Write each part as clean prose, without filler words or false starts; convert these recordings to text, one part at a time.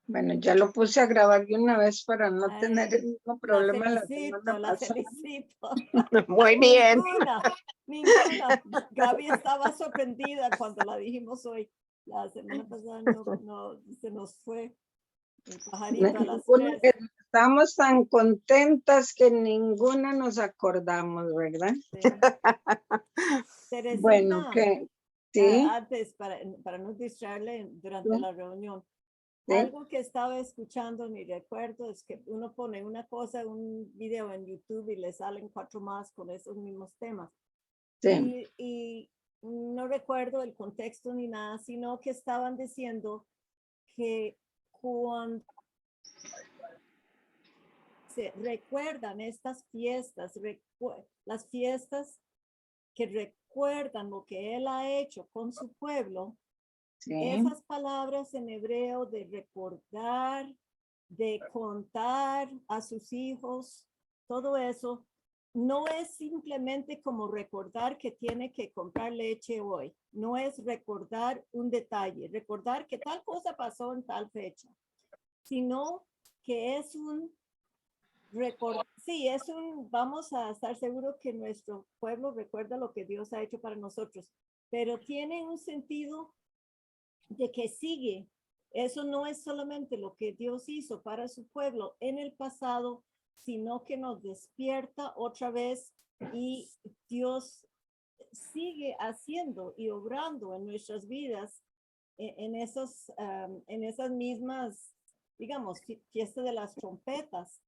Bueno, ya lo puse a grabar de una vez para no tener el mismo problema la felicito. Muy bien. Ninguna. Gaby estaba sorprendida cuando la dijimos hoy. La semana pasada no se nos fue el pajarito a las 3. Estamos tan contentas que ninguna nos acordamos, ¿verdad? Sí. Teresita, bueno, que sí. Antes, para no distraerle durante la reunión, ¿sí? Algo que estaba escuchando, ni recuerdo, es que uno pone una cosa, un video en YouTube y le salen 4 más con esos mismos temas. Sí. Y no recuerdo el contexto ni nada, sino que estaban diciendo que cuando se recuerdan estas fiestas, las fiestas que recuerdan lo que él ha hecho con su pueblo, sí. Esas palabras en hebreo de recordar, de contar a sus hijos, todo eso, no es simplemente como recordar que tiene que comprar leche hoy. No es recordar un detalle, recordar que tal cosa pasó en tal fecha, sino que es vamos a estar seguros que nuestro pueblo recuerda lo que Dios ha hecho para nosotros, pero tiene un sentido de que sigue. Eso no es solamente lo que Dios hizo para su pueblo en el pasado, sino que nos despierta otra vez y Dios sigue haciendo y obrando en nuestras vidas en esas mismas, digamos, fiesta de las trompetas.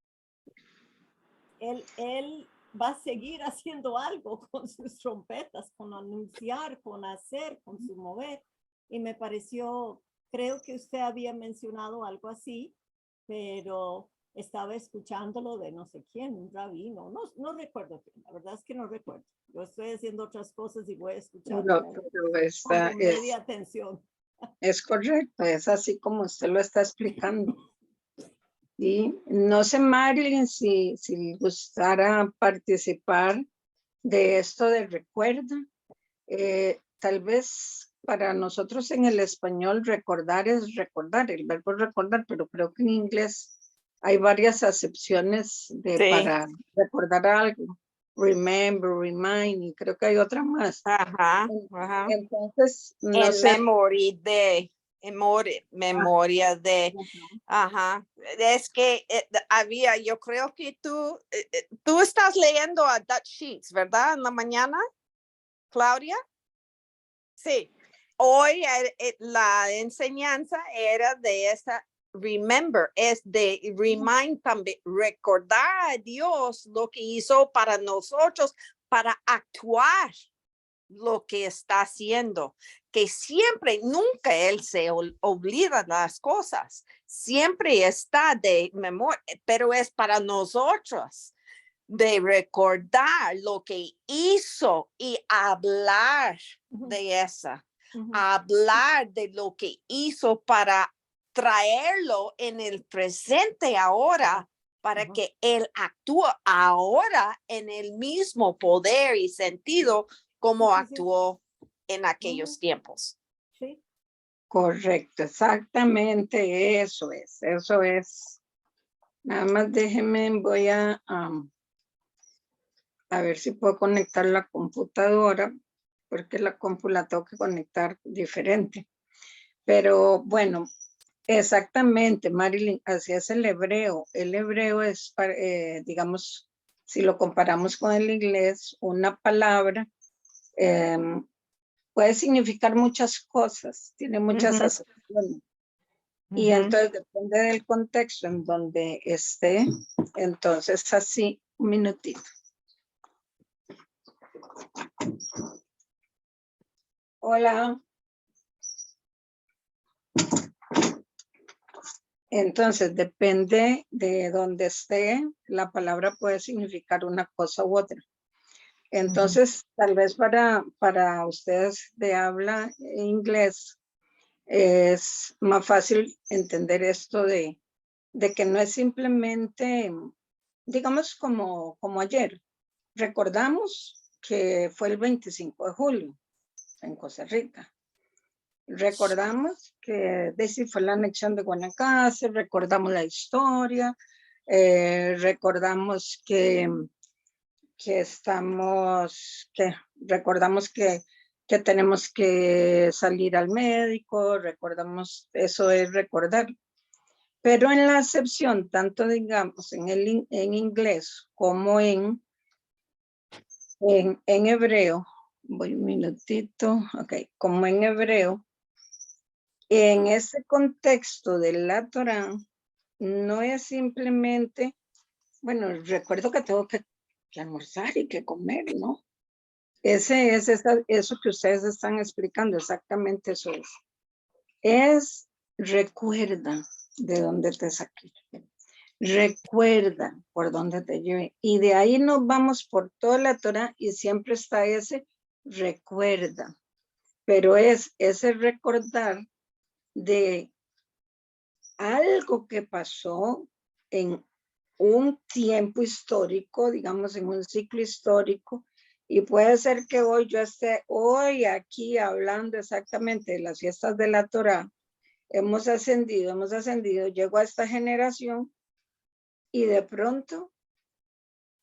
Él va a seguir haciendo algo con sus trompetas, con anunciar, con hacer, con su mover. Y me pareció, creo que usted había mencionado algo así, pero estaba escuchándolo de no sé quién, un rabino, no recuerdo, la verdad es que no recuerdo. Yo estoy haciendo otras cosas y voy a escuchar con media atención. Es correcto, es así como usted lo está explicando. Y no sé, Marilyn, si gustara participar de esto de recuerda. Tal vez para nosotros en el español recordar es recordar, el verbo recordar, pero creo que en inglés hay varias acepciones para recordar algo. Remember, remind, y creo que hay otra más. Ajá. Entonces, no sé. Memoria de, ajá, es que yo creo que tú estás leyendo a Dutch Sheets, ¿verdad? En la mañana, Claudia. Sí, hoy la enseñanza era de esa remember, es de remind también, recordar a Dios lo que hizo para nosotros, para actuar lo que está haciendo, que siempre, nunca él se olvida las cosas, siempre está de memoria, pero es para nosotros de recordar lo que hizo y hablar de esa, hablar de lo que hizo para traerlo en el presente ahora, para que él actúe ahora en el mismo poder y sentido como actuó en aquellos tiempos. Sí. Correcto, exactamente, eso es. Nada más déjenme, voy a ver si puedo conectar la computadora, porque la compu la tengo que conectar diferente. Pero bueno, exactamente, Marilyn, así es el hebreo. El hebreo es, digamos, si lo comparamos con el inglés, una palabra puede significar muchas cosas, tiene muchas acepciones. Y entonces depende del contexto en donde esté. Entonces así, un minutito. Hola. Entonces, depende de donde esté, la palabra puede significar una cosa u otra. Entonces, tal vez para ustedes de habla inglés, es más fácil entender esto de que no es simplemente, digamos, como ayer. Recordamos que fue el 25 de julio en Costa Rica. Recordamos que Daisy fue la anexión de Guanacaste, recordamos la historia, recordamos recordamos que tenemos que salir al médico, recordamos, eso es recordar. Pero en la acepción, tanto digamos en inglés como en hebreo, voy un minutito, ok, como en hebreo, en ese contexto de la Torá, no es simplemente, bueno, recuerdo que tengo que almorzar y que comer, ¿no? Eso que ustedes están explicando, exactamente eso es. Es recuerda de dónde te saqué. Recuerda por dónde te llevé. Y de ahí nos vamos por toda la Torá y siempre está ese recuerda. Pero es ese recordar de algo que pasó en un tiempo histórico, digamos en un ciclo histórico, y puede ser que hoy yo esté hoy aquí hablando exactamente de las fiestas de la Torá. Hemos ascendido, llego a esta generación y de pronto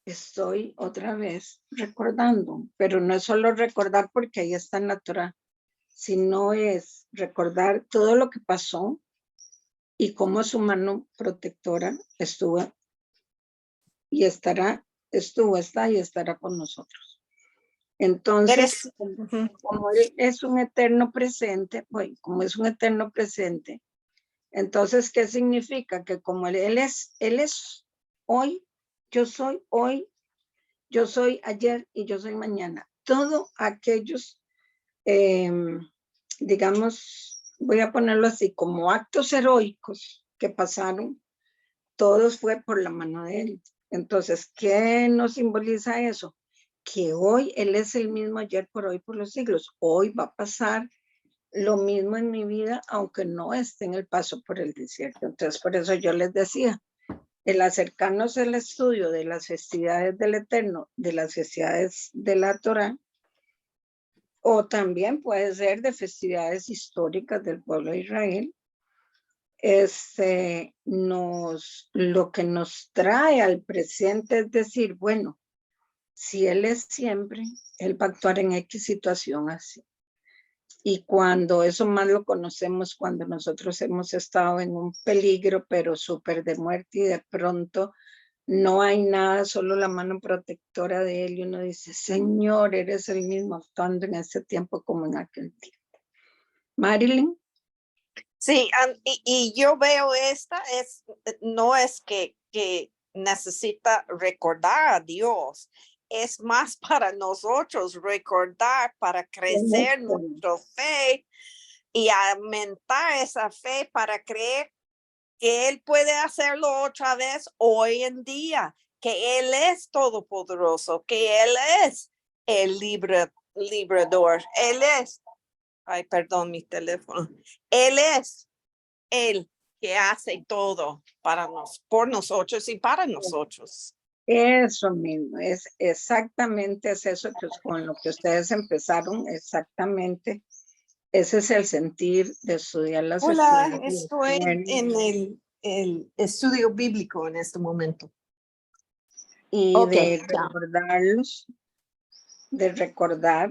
estoy otra vez recordando, pero no es solo recordar porque ahí está en la Torá, sino es recordar todo lo que pasó y cómo su mano protectora estuvo y estará, está y estará con nosotros. Entonces, como él es un eterno presente, bueno, como es un eterno presente, entonces, ¿qué significa? Que como él es hoy, yo soy ayer y yo soy mañana. Todos aquellos, digamos, voy a ponerlo así, como actos heroicos que pasaron, todos fue por la mano de él. Entonces, ¿qué nos simboliza eso? Que hoy él es el mismo ayer, por hoy, por los siglos. Hoy va a pasar lo mismo en mi vida, aunque no esté en el paso por el desierto. Entonces, por eso yo les decía, el acercarnos al estudio de las festividades del Eterno, de las festividades de la Torá, o también puede ser de festividades históricas del pueblo de Israel, lo que nos trae al presente es decir, bueno, si Él es siempre, Él va a actuar en X situación así. Y cuando eso más lo conocemos, cuando nosotros hemos estado en un peligro, pero súper de muerte y de pronto no hay nada, solo la mano protectora de Él y uno dice, Señor, eres el mismo actuando en este tiempo como en aquel tiempo. Marilyn. Sí, y yo veo no es que necesita recordar a Dios, es más para nosotros recordar, para crecer nuestra fe y aumentar esa fe para creer que Él puede hacerlo otra vez hoy en día, que Él es todopoderoso, que Él es el librador, Él es, ay, perdón, mi teléfono, Él es el que hace todo por nosotros y para nosotros. Eso mismo, es exactamente eso que con lo que ustedes empezaron, exactamente. Ese es el sentir de estudiar las Hola, escrituras. estoy en el estudio bíblico en este momento. Y Okay, de recordar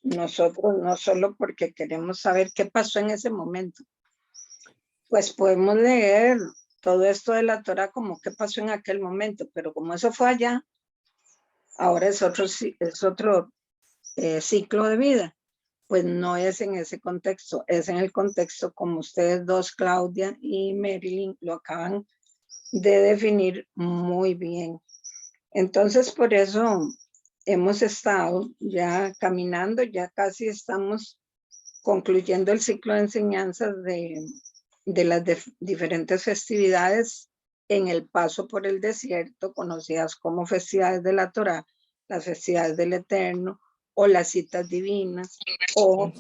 nosotros, no solo porque queremos saber qué pasó en ese momento, pues podemos leer todo esto de la Torá como qué pasó en aquel momento, pero como eso fue allá, ahora es otro ciclo de vida. Pues no es en ese contexto, es en el contexto como ustedes dos, Claudia y Marilyn, lo acaban de definir muy bien. Entonces, por eso hemos estado ya caminando, ya casi estamos concluyendo el ciclo de enseñanzas de las diferentes festividades en el paso por el desierto, conocidas como festividades de la Torá, las festividades del Eterno, o las citas divinas, o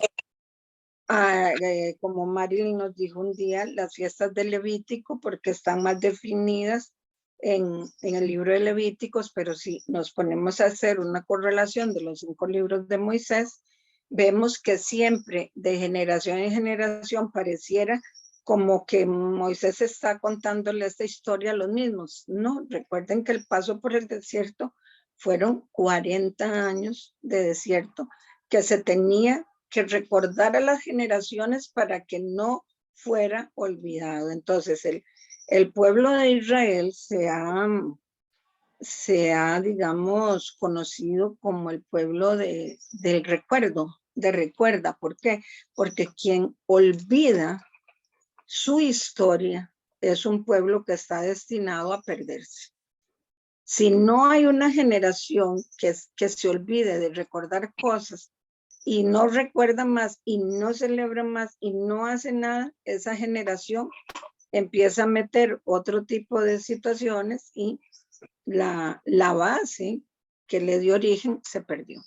como Marilyn nos dijo un día, las fiestas del Levítico, porque están más definidas en el libro de Levíticos, pero si nos ponemos a hacer una correlación de los 5 libros de Moisés, vemos que siempre de generación en generación pareciera como que Moisés está contándole esta historia a los mismos. No, recuerden que el paso por el desierto fueron 40 años de desierto que se tenía que recordar a las generaciones para que no fuera olvidado. Entonces el pueblo de Israel se ha, digamos, conocido como el pueblo del recuerdo, de recuerda. ¿Por qué? Porque quien olvida su historia es un pueblo que está destinado a perderse. Si no hay una generación que se olvide de recordar cosas y no recuerda más y no celebra más y no hace nada, esa generación empieza a meter otro tipo de situaciones y la base que le dio origen se perdió.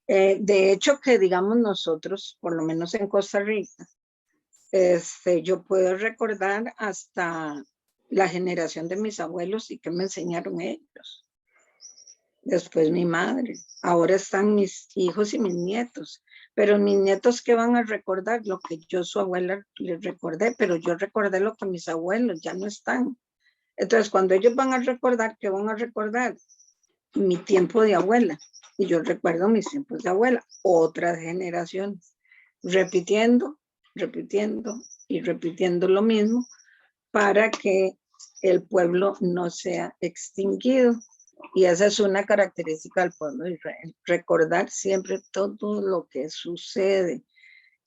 De hecho que digamos nosotros, por lo menos en Costa Rica, yo puedo recordar hasta la generación de mis abuelos y que me enseñaron ellos. Después mi madre. Ahora están mis hijos y mis nietos. Pero mis nietos, ¿qué van a recordar? Lo que yo, su abuela, les recordé, pero yo recordé lo que mis abuelos ya no están. Entonces, cuando ellos van a recordar, ¿qué van a recordar? Mi tiempo de abuela. Y yo recuerdo mis tiempos de abuela. Otras generaciones. Repitiendo y repitiendo lo mismo para que el pueblo no sea extinguido. Y esa es una característica del pueblo de Israel, recordar siempre todo lo que sucede.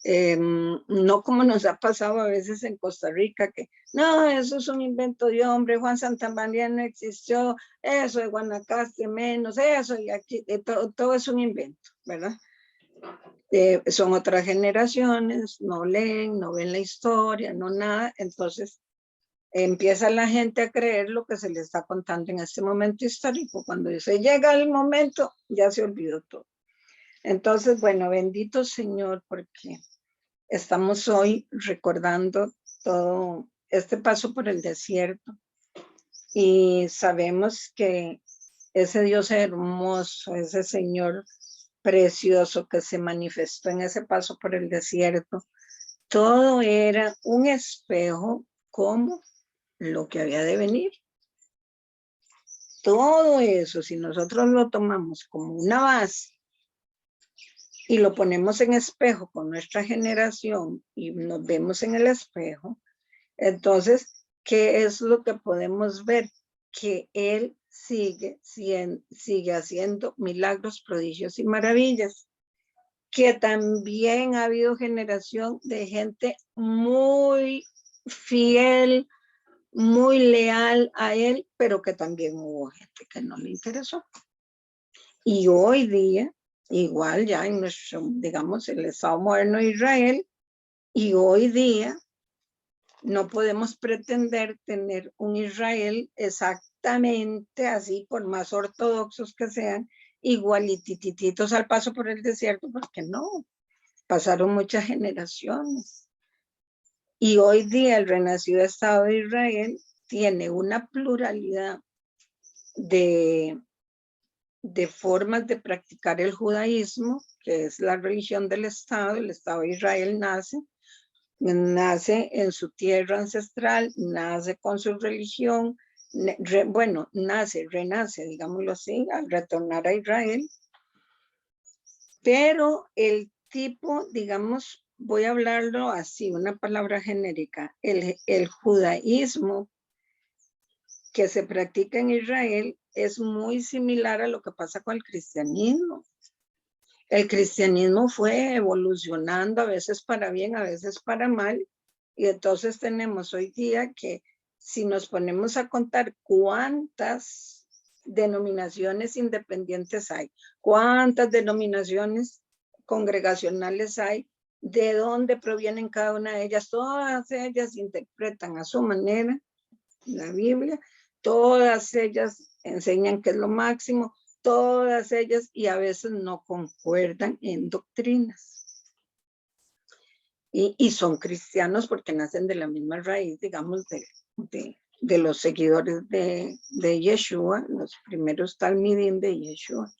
No como nos ha pasado a veces en Costa Rica, que no, eso es un invento de hombre, Juan Santamaría no existió, eso de Guanacaste menos, eso y aquí, todo es un invento, ¿verdad? Son otras generaciones, no leen, no ven la historia, no nada, entonces empieza la gente a creer lo que se le está contando en este momento histórico. Cuando se llega el momento, ya se olvidó todo. Entonces, bueno, bendito Señor, porque estamos hoy recordando todo este paso por el desierto y sabemos que ese Dios hermoso, ese Señor precioso que se manifestó en ese paso por el desierto, todo era un espejo como lo que había de venir. Todo eso, si nosotros lo tomamos como una base y lo ponemos en espejo con nuestra generación y nos vemos en el espejo, entonces, ¿qué es lo que podemos ver? Que Él sigue haciendo milagros, prodigios y maravillas. Que también ha habido generación de gente muy fiel, muy leal a Él, pero que también hubo gente que no le interesó. Y hoy día, igual ya en nuestro, digamos, el Estado moderno de Israel, y hoy día no podemos pretender tener un Israel exactamente así, por más ortodoxos que sean, igualitititos al paso por el desierto, porque no, pasaron muchas generaciones. Y hoy día el renacido Estado de Israel tiene una pluralidad de formas de practicar el judaísmo, que es la religión del Estado. El Estado de Israel nace en su tierra ancestral, nace con su religión, renace, digámoslo así, al retornar a Israel. Pero el tipo, digamos, voy a hablarlo así, una palabra genérica, el judaísmo que se practica en Israel es muy similar a lo que pasa con el cristianismo. El cristianismo fue evolucionando, a veces para bien, a veces para mal, y entonces tenemos hoy día que si nos ponemos a contar cuántas denominaciones independientes hay, cuántas denominaciones congregacionales hay, de dónde provienen cada una de ellas, todas ellas interpretan a su manera la Biblia, todas ellas enseñan que es lo máximo, todas ellas, y a veces no concuerdan en doctrinas. Y son cristianos porque nacen de la misma raíz, digamos, de los seguidores de Yeshua, los primeros talmidim de Yeshua.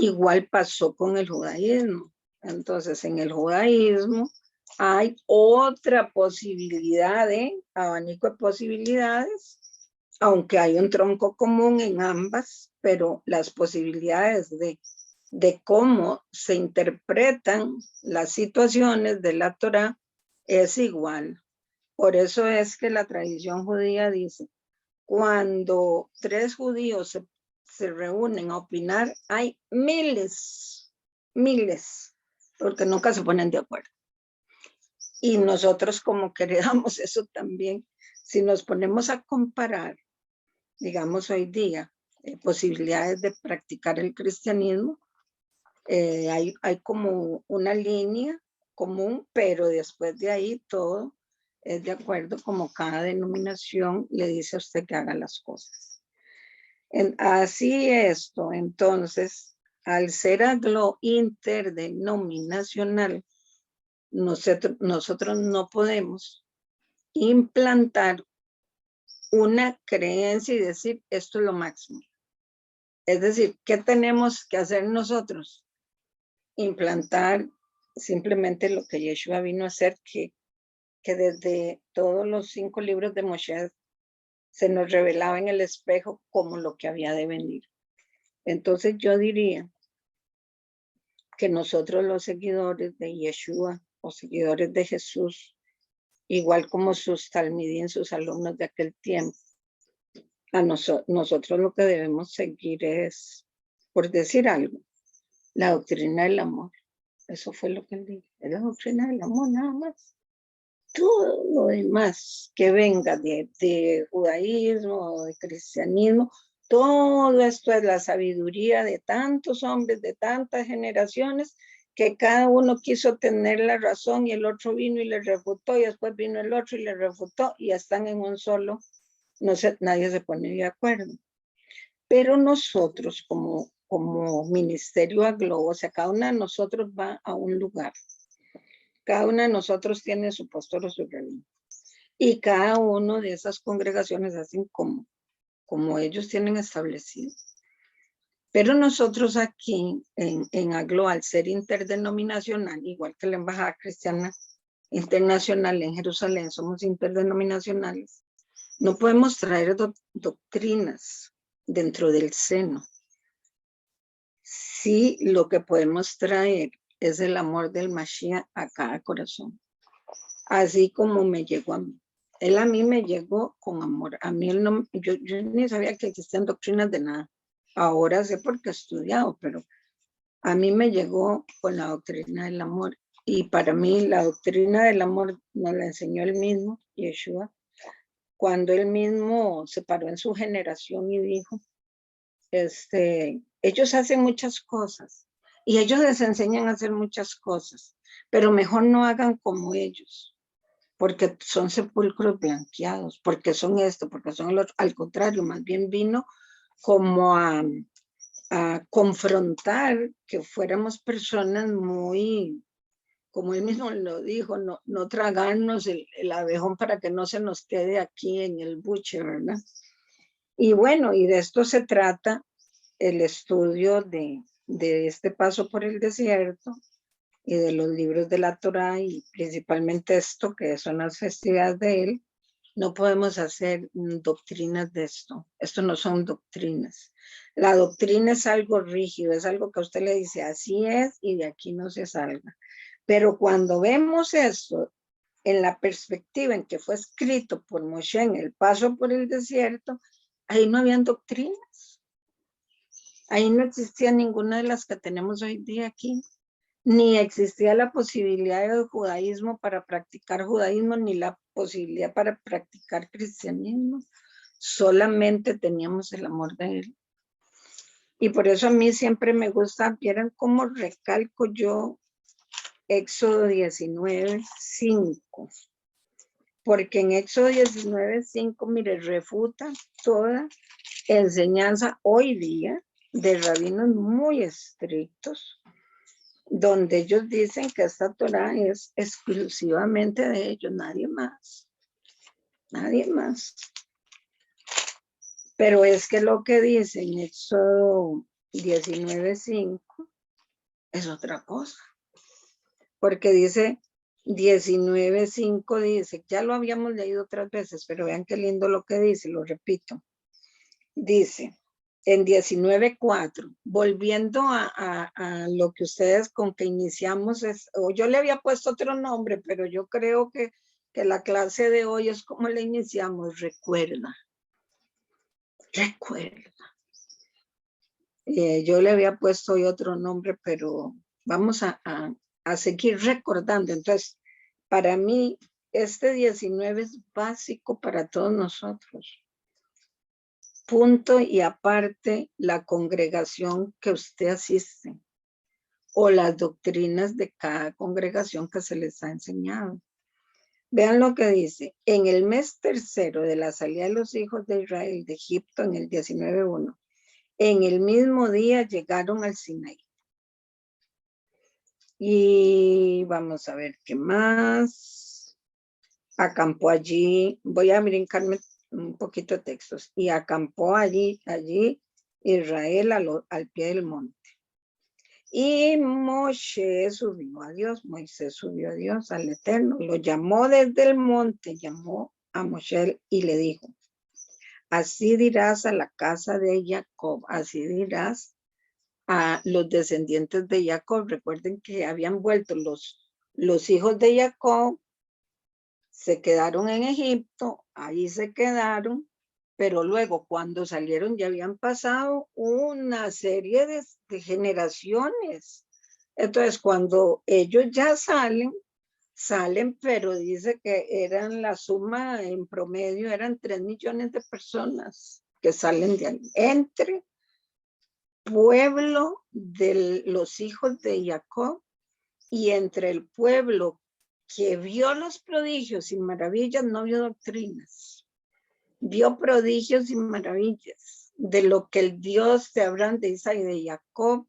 Igual pasó con el judaísmo. Entonces, en el judaísmo hay otra posibilidad abanico de posibilidades, aunque hay un tronco común en ambas, pero las posibilidades de cómo se interpretan las situaciones de la Torá es igual. Por eso es que la tradición judía dice, cuando 3 judíos se reúnen a opinar, hay miles, porque nunca se ponen de acuerdo. Y nosotros como que heredamos eso también. Si nos ponemos a comparar, digamos hoy día, posibilidades de practicar el cristianismo, hay como una línea común, pero después de ahí todo es de acuerdo como cada denominación le dice a usted que haga las cosas. Así esto, entonces, al ser aglo interdenominacional, nosotros no podemos implantar una creencia y decir esto es lo máximo. Es decir, ¿qué tenemos que hacer nosotros? Implantar simplemente lo que Yeshua vino a hacer, que desde todos los 5 libros de Moshe se nos revelaba en el espejo como lo que había de venir. Entonces yo diría que nosotros los seguidores de Yeshua o seguidores de Jesús, igual como sus talmidín, sus alumnos de aquel tiempo, nosotros lo que debemos seguir es, por decir algo, la doctrina del amor. Eso fue lo que él dijo, es la doctrina del amor nada más. Todo lo demás que venga de judaísmo, de cristianismo, todo esto es la sabiduría de tantos hombres, de tantas generaciones, que cada uno quiso tener la razón y el otro vino y le refutó y después vino el otro y le refutó y están en un solo, no sé, nadie se pone de acuerdo. Pero nosotros como ministerio aglo, o sea, cada uno de nosotros va a un lugar. Cada uno de nosotros tiene su pastor o su rabino. Y cada uno de esas congregaciones hacen como ellos tienen establecido. Pero nosotros aquí en Aglo, al ser interdenominacional, igual que la Embajada Cristiana Internacional en Jerusalén, somos interdenominacionales, no podemos traer doctrinas dentro del seno. Sí, lo que podemos traer es el amor del Mashiach a cada corazón. Así como me llegó a mí. Él a mí me llegó con amor. A mí él no, yo ni sabía que existían doctrinas de nada. Ahora sé porque he estudiado, pero a mí me llegó con la doctrina del amor. Y para mí la doctrina del amor nos la enseñó él mismo, Yeshua, cuando él mismo se paró en su generación y dijo, ellos hacen muchas cosas y ellos les enseñan a hacer muchas cosas, pero mejor no hagan como ellos, porque son sepulcros blanqueados, porque son esto, porque son el otro. Al contrario, más bien vino como a confrontar que fuéramos personas muy, como él mismo lo dijo, no tragarnos el abejón para que no se nos quede aquí en el buche, ¿verdad? Y bueno, y de esto se trata el estudio de este paso por el desierto y de los libros de la Torá y principalmente esto que son las festividades de él. No podemos hacer doctrinas de esto. Esto no son doctrinas. La doctrina es algo rígido, es algo que a usted le dice así es y de aquí no se salga. Pero cuando vemos esto en la perspectiva en que fue escrito por Moshe en el paso por el desierto, ahí no habían doctrinas. Ahí no existía ninguna de las que tenemos hoy día aquí. Ni existía la posibilidad del judaísmo para practicar judaísmo, ni la posibilidad para practicar cristianismo. Solamente teníamos el amor de él. Y por eso a mí siempre me gusta, vieran cómo recalco yo Éxodo 19:5. Porque en Éxodo 19:5, mire, refuta toda enseñanza hoy día de rabinos muy estrictos, donde ellos dicen que esta Torah es exclusivamente de ellos, nadie más. Nadie más. Pero es que lo que dice en Éxodo 19:5 es otra cosa. Porque dice 19:5, dice, ya lo habíamos leído otras veces, pero vean qué lindo lo que dice, lo repito. Dice, en 19:4, volviendo a lo que ustedes con que iniciamos, o yo le había puesto otro nombre, pero yo creo que la clase de hoy es como le iniciamos, recuerda. Yo le había puesto hoy otro nombre, pero vamos a seguir recordando. Entonces, para mí, este 19 es básico para todos nosotros. Punto y aparte la congregación que usted asiste o las doctrinas de cada congregación que se les ha enseñado. Vean lo que dice, en el mes tercero de la salida de los hijos de Israel de Egipto, en el 19:1, en el mismo día llegaron al Sinaí. Y vamos a ver qué más. Acampó allí, voy a brincarme un poquito de textos. Y acampó allí Israel al pie del monte. Y Moisés subió a Dios, al Eterno, lo llamó desde el monte, llamó a Moisés y le dijo, así dirás a la casa de Jacob, así dirás a los descendientes de Jacob. Recuerden que habían vuelto los hijos de Jacob, se quedaron en Egipto, ahí se quedaron, pero luego cuando salieron ya habían pasado una serie de generaciones. Entonces cuando ellos ya salen, pero dice que eran la suma en promedio, eran 3 millones de personas que salen de ahí, entre pueblo de los hijos de Jacob y entre el pueblo que vio los prodigios y maravillas, no vio doctrinas, vio prodigios y maravillas de lo que el Dios de Abraham, de Isaac y de Jacob,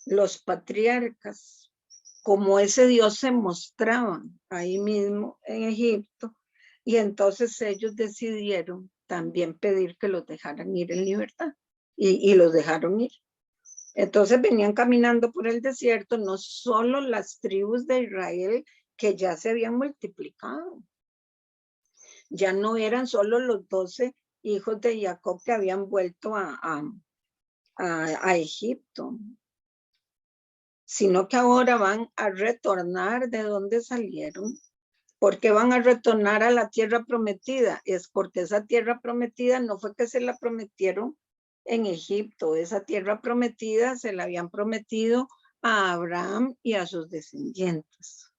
los patriarcas, como ese Dios se mostraba ahí mismo en Egipto, y entonces ellos decidieron también pedir que los dejaran ir en libertad, y los dejaron ir. Entonces venían caminando por el desierto, no solo las tribus de Israel que ya se habían multiplicado, ya no eran solo los 12 hijos de Jacob que habían vuelto a Egipto, sino que ahora van a retornar de donde salieron. ¿Por qué van a retornar a la tierra prometida? Es porque esa tierra prometida no fue que se la prometieron en Egipto, esa tierra prometida se la habían prometido a Abraham y a sus descendientes.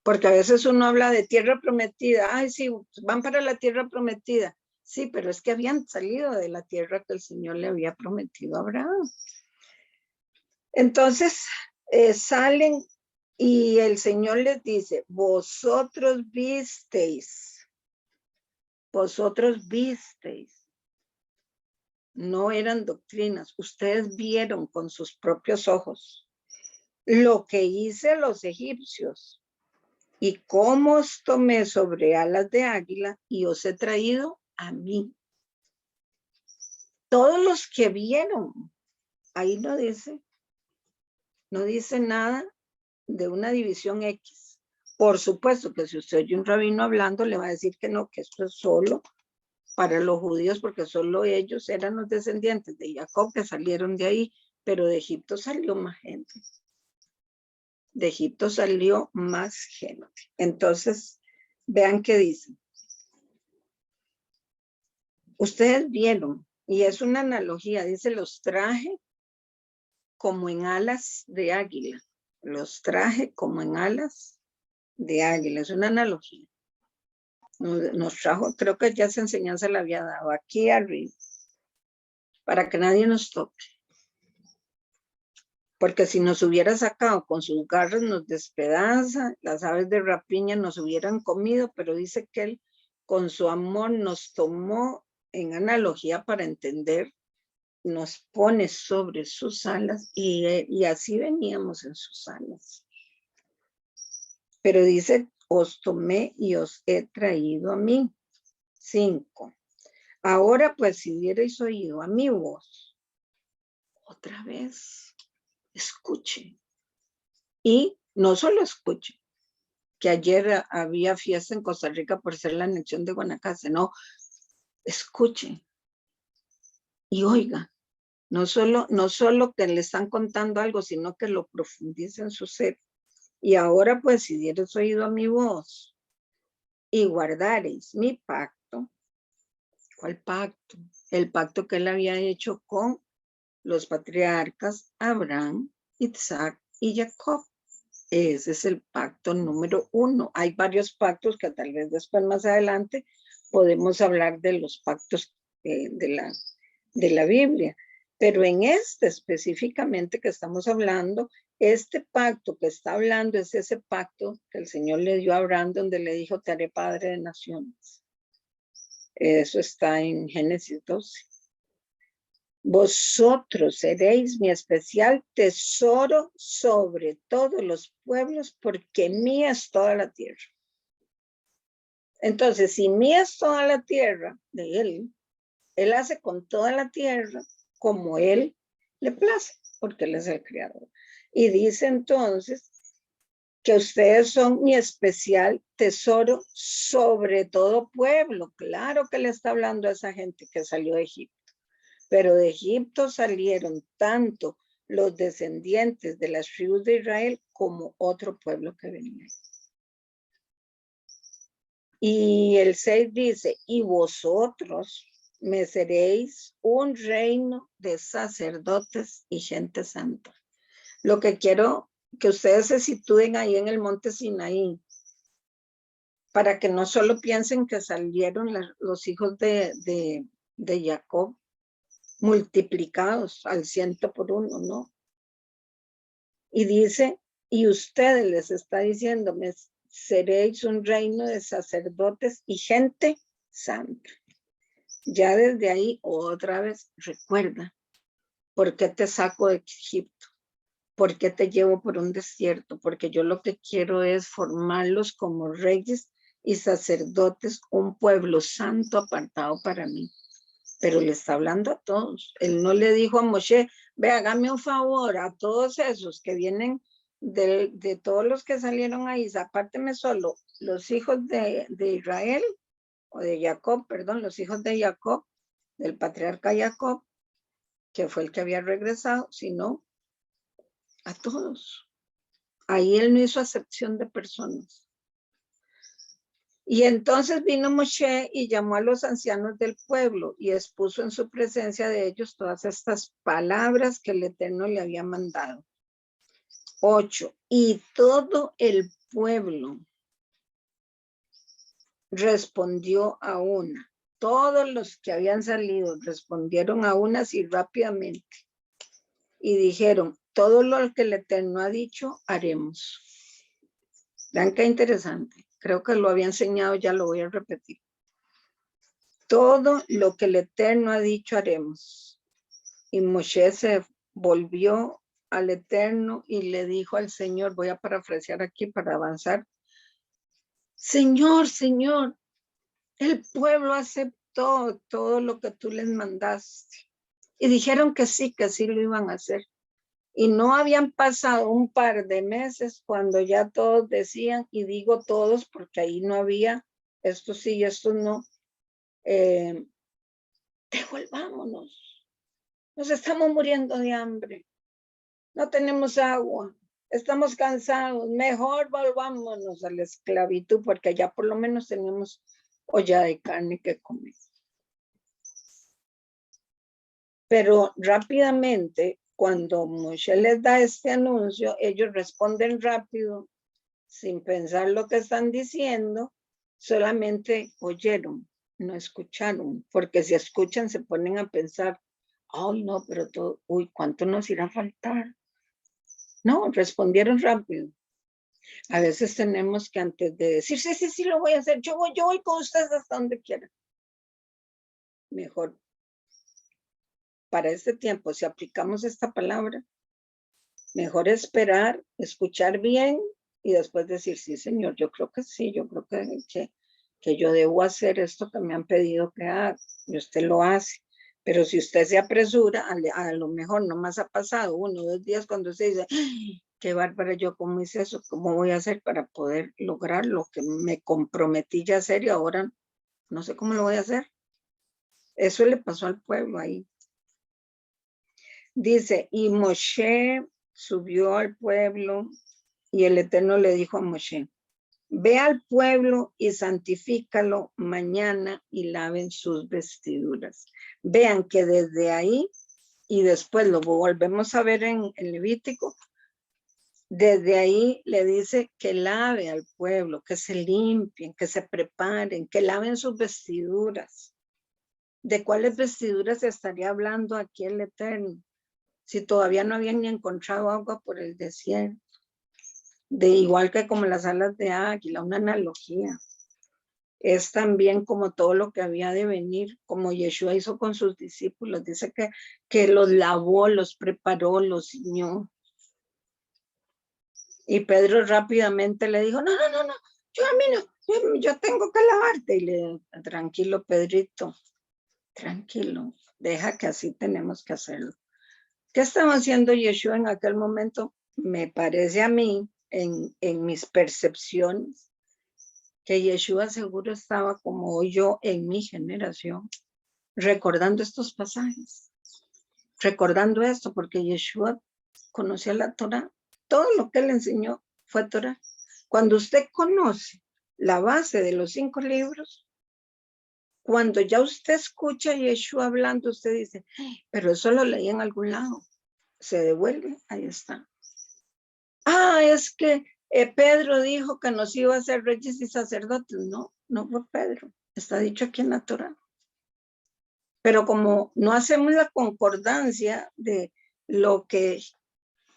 Porque a veces uno habla de tierra prometida, ay sí, van para la tierra prometida. Sí, pero es que habían salido de la tierra que el Señor le había prometido a Abraham. Entonces salen y el Señor les dice, vosotros visteis, no eran doctrinas, ustedes vieron con sus propios ojos lo que hice a los egipcios y cómo os tomé sobre alas de águila y os he traído a mí. Todos los que vieron, ahí no dice nada de una división X. Por supuesto que si usted oye un rabino hablando, le va a decir que no, que esto es solo para los judíos, porque solo ellos eran los descendientes de Jacob que salieron de ahí, pero de Egipto salió más gente. De Egipto salió más gente. Entonces, vean qué dice. Ustedes vieron, y es una analogía, dice, los traje como en alas de águila. Los traje como en alas de águila. Es una analogía. Nos trajo, creo que ya esa enseñanza la había dado aquí arriba, para que nadie nos toque. Porque si nos hubiera sacado con sus garras nos despedaza, las aves de rapiña nos hubieran comido, pero dice que él con su amor nos tomó en analogía para entender, nos pone sobre sus alas y así veníamos en sus alas. Pero dice, os tomé y os he traído a mí. 5. Ahora pues si hubierais oído a mi voz otra vez, escuche. Y no solo escuche, que ayer había fiesta en Costa Rica por ser la anexión de Guanacaste, no, escuche y oiga. No solo que le están contando algo, sino que lo profundice en su ser. Y ahora pues si dieres oído a mi voz y guardareis mi pacto. ¿Cuál pacto? El pacto que él había hecho con los patriarcas Abraham, Isaac y Jacob. Ese es el pacto número 1. Hay varios pactos que tal vez después más adelante podemos hablar de los pactos de la Biblia. Pero en este específicamente que estamos hablando, este pacto que está hablando es ese pacto que el Señor le dio a Abraham, donde le dijo, te haré padre de naciones. Eso está en Génesis 12. Vosotros seréis mi especial tesoro sobre todos los pueblos, porque mía es toda la tierra. Entonces, si mía es toda la tierra de él hace con toda la tierra como él le place, porque él es el creador. Y dice entonces que ustedes son mi especial tesoro sobre todo pueblo. Claro que le está hablando a esa gente que salió de Egipto. Pero de Egipto salieron tanto los descendientes de las tribus de Israel como otro pueblo que venía. Y el 6 dice, y vosotros me seréis un reino de sacerdotes y gente santa. Lo que quiero que ustedes se sitúen ahí en el monte Sinaí, para que no solo piensen que salieron los hijos de Jacob, multiplicados al 100 por 1, ¿no? Y dice, y ustedes les está diciendo, seréis un reino de sacerdotes y gente santa. Ya desde ahí, otra vez, recuerda, ¿por qué te saco de Egipto? ¿Por qué te llevo por un desierto? Porque yo lo que quiero es formarlos como reyes y sacerdotes, un pueblo santo apartado para mí. Pero le está hablando a todos. Él no le dijo a Moshe, ve, hágame un favor a todos esos que vienen de todos los que salieron ahí, apárteme solo los hijos de Israel, o de Jacob, perdón, los hijos de Jacob, del patriarca Jacob, que fue el que había regresado, sino a todos. Ahí él no hizo acepción de personas. Y entonces vino Moshe y llamó a los ancianos del pueblo y expuso en su presencia de ellos todas estas palabras que el Eterno le había mandado. 8. Y todo el pueblo respondió a una. Todos los que habían salido respondieron a una así rápidamente. Y dijeron, todo lo que el Eterno ha dicho, haremos. Vean qué interesante. Creo que lo había enseñado, ya lo voy a repetir. Todo lo que el Eterno ha dicho haremos. Y Moshe se volvió al Eterno y le dijo al Señor, voy a parafrasear aquí para avanzar, Señor, Señor, el pueblo aceptó todo lo que tú les mandaste. Y dijeron que sí lo iban a hacer. Y no habían pasado un par de meses cuando ya todos decían, y digo todos porque ahí no había, estos sí y estos no, devolvámonos, nos estamos muriendo de hambre, no tenemos agua, estamos cansados, mejor volvámonos a la esclavitud porque allá por lo menos tenemos olla de carne que comer. Pero rápidamente, cuando Moshe les da este anuncio, ellos responden rápido, sin pensar lo que están diciendo, solamente oyeron, no escucharon, porque si escuchan se ponen a pensar, ay no, pero todo, uy, ¿cuánto nos irá a faltar? No, respondieron rápido. A veces tenemos que antes de decir, sí, lo voy a hacer, yo voy con ustedes hasta donde quieran. Mejor para este tiempo, si aplicamos esta palabra, mejor esperar, escuchar bien y después decir, sí, Señor, yo creo que sí, yo creo que yo debo hacer esto que me han pedido que haga, y usted lo hace. Pero si usted se apresura, a lo mejor nomás ha pasado 1 o 2 días cuando usted dice, ¡ay, qué bárbara, yo cómo hice eso! ¿Cómo voy a hacer para poder lograr lo que me comprometí ya a hacer y ahora no sé cómo lo voy a hacer? Eso le pasó al pueblo ahí. Dice, y Moshe subió al pueblo y el Eterno le dijo a Moshe, ve al pueblo y santifícalo mañana y laven sus vestiduras. Vean que desde ahí, y después lo volvemos a ver en Levítico, desde ahí le dice que lave al pueblo, que se limpien, que se preparen, que laven sus vestiduras. ¿De cuáles vestiduras estaría hablando aquí el Eterno? Si todavía no habían ni encontrado agua por el desierto. De igual que como las alas de águila, una analogía. Es también como todo lo que había de venir, como Yeshua hizo con sus discípulos. Dice que los lavó, los preparó, los ciñó. Y Pedro rápidamente le dijo, no, yo a mí no, yo tengo que lavarte. Y le, tranquilo, Pedrito, tranquilo, deja que así tenemos que hacerlo. ¿Qué estaba haciendo Yeshua en aquel momento? Me parece a mí, en mis percepciones, que Yeshua seguro estaba como yo en mi generación, recordando estos pasajes, recordando esto, porque Yeshua conocía la Torah, todo lo que él enseñó fue Torah. Cuando usted conoce la base de los 5 libros, cuando ya usted escucha a Yeshua hablando, usted dice, pero eso lo leí en algún lado. Se devuelve, ahí está. Ah, es que Pedro dijo que nos iba a hacer reyes y sacerdotes. No, no fue Pedro. Está dicho aquí en la Torah. Pero como no hacemos la concordancia de lo que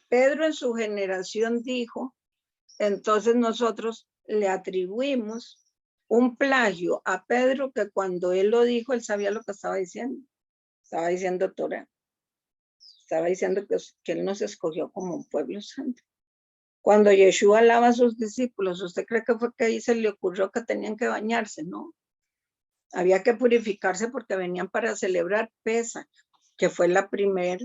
Pedro en su generación dijo, entonces nosotros le atribuimos un plagio a Pedro que cuando él lo dijo, él sabía lo que estaba diciendo. Estaba diciendo Torah. Estaba diciendo que él nos escogió como un pueblo santo. Cuando Yeshua alaba a sus discípulos, ¿usted cree que fue que ahí se le ocurrió que tenían que bañarse? No. Había que purificarse porque venían para celebrar Pesach, que fue la primer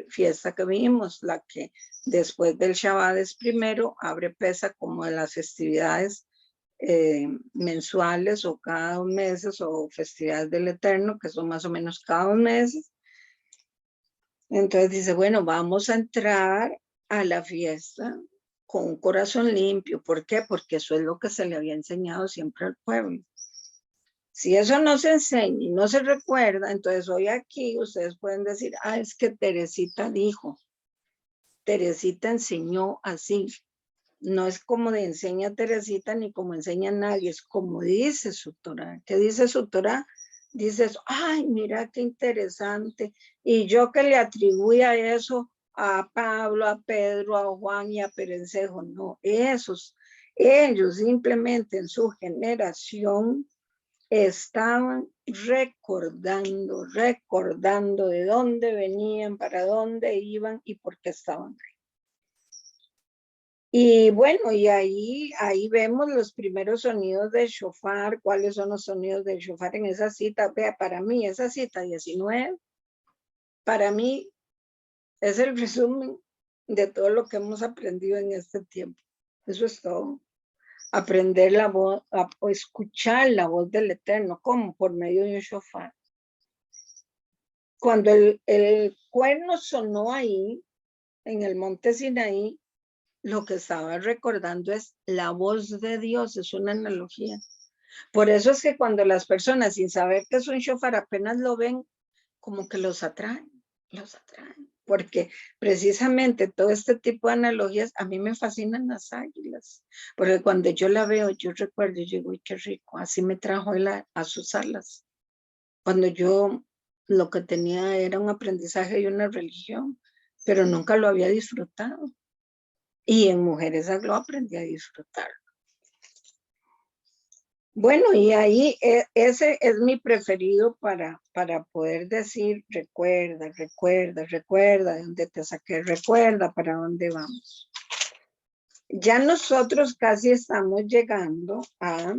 fiesta que vimos, la que después del Shabbat es primero, abre Pesach como de las festividades mensuales o cada 2 meses o festividades del Eterno, que son más o menos cada 2 meses. Entonces dice, bueno, vamos a entrar a la fiesta con un corazón limpio. ¿Por qué? Porque eso es lo que se le había enseñado siempre al pueblo. Si eso no se enseña y no se recuerda, entonces hoy aquí ustedes pueden decir, ah, es que Teresita dijo, Teresita enseñó así. No es como de enseña Teresita ni como enseña nadie, es como dice su Torah. ¿Qué dice su Torah? Dices, ay, mira qué interesante. Y yo que le atribuía eso a Pablo, a Pedro, a Juan y a Perencejo, no, ellos simplemente en su generación estaban recordando de dónde venían, para dónde iban y por qué estaban ahí. Y bueno, y ahí vemos los primeros sonidos del shofar. ¿Cuáles son los sonidos del shofar en esa cita? Vea, para mí esa cita 19, para mí es el resumen de todo lo que hemos aprendido en este tiempo. Eso es todo. Aprender la voz, o escuchar la voz del Eterno, ¿cómo? Por medio de un shofar. Cuando el cuerno sonó ahí, en el monte Sinaí, lo que estaba recordando es la voz de Dios, es una analogía. Por eso es que cuando las personas, sin saber que es un shofar, apenas lo ven, como que los atraen. Porque precisamente todo este tipo de analogías, a mí me fascinan las águilas, porque cuando yo la veo, yo recuerdo, yo digo, uy, qué rico, así me trajo él a sus alas. Cuando yo lo que tenía era un aprendizaje y una religión, pero nunca lo había disfrutado. Y en Mujeres lo aprendí a disfrutar. Bueno, y ahí ese es mi preferido para poder decir, recuerda de dónde te saqué, recuerda para dónde vamos. Ya nosotros casi estamos llegando a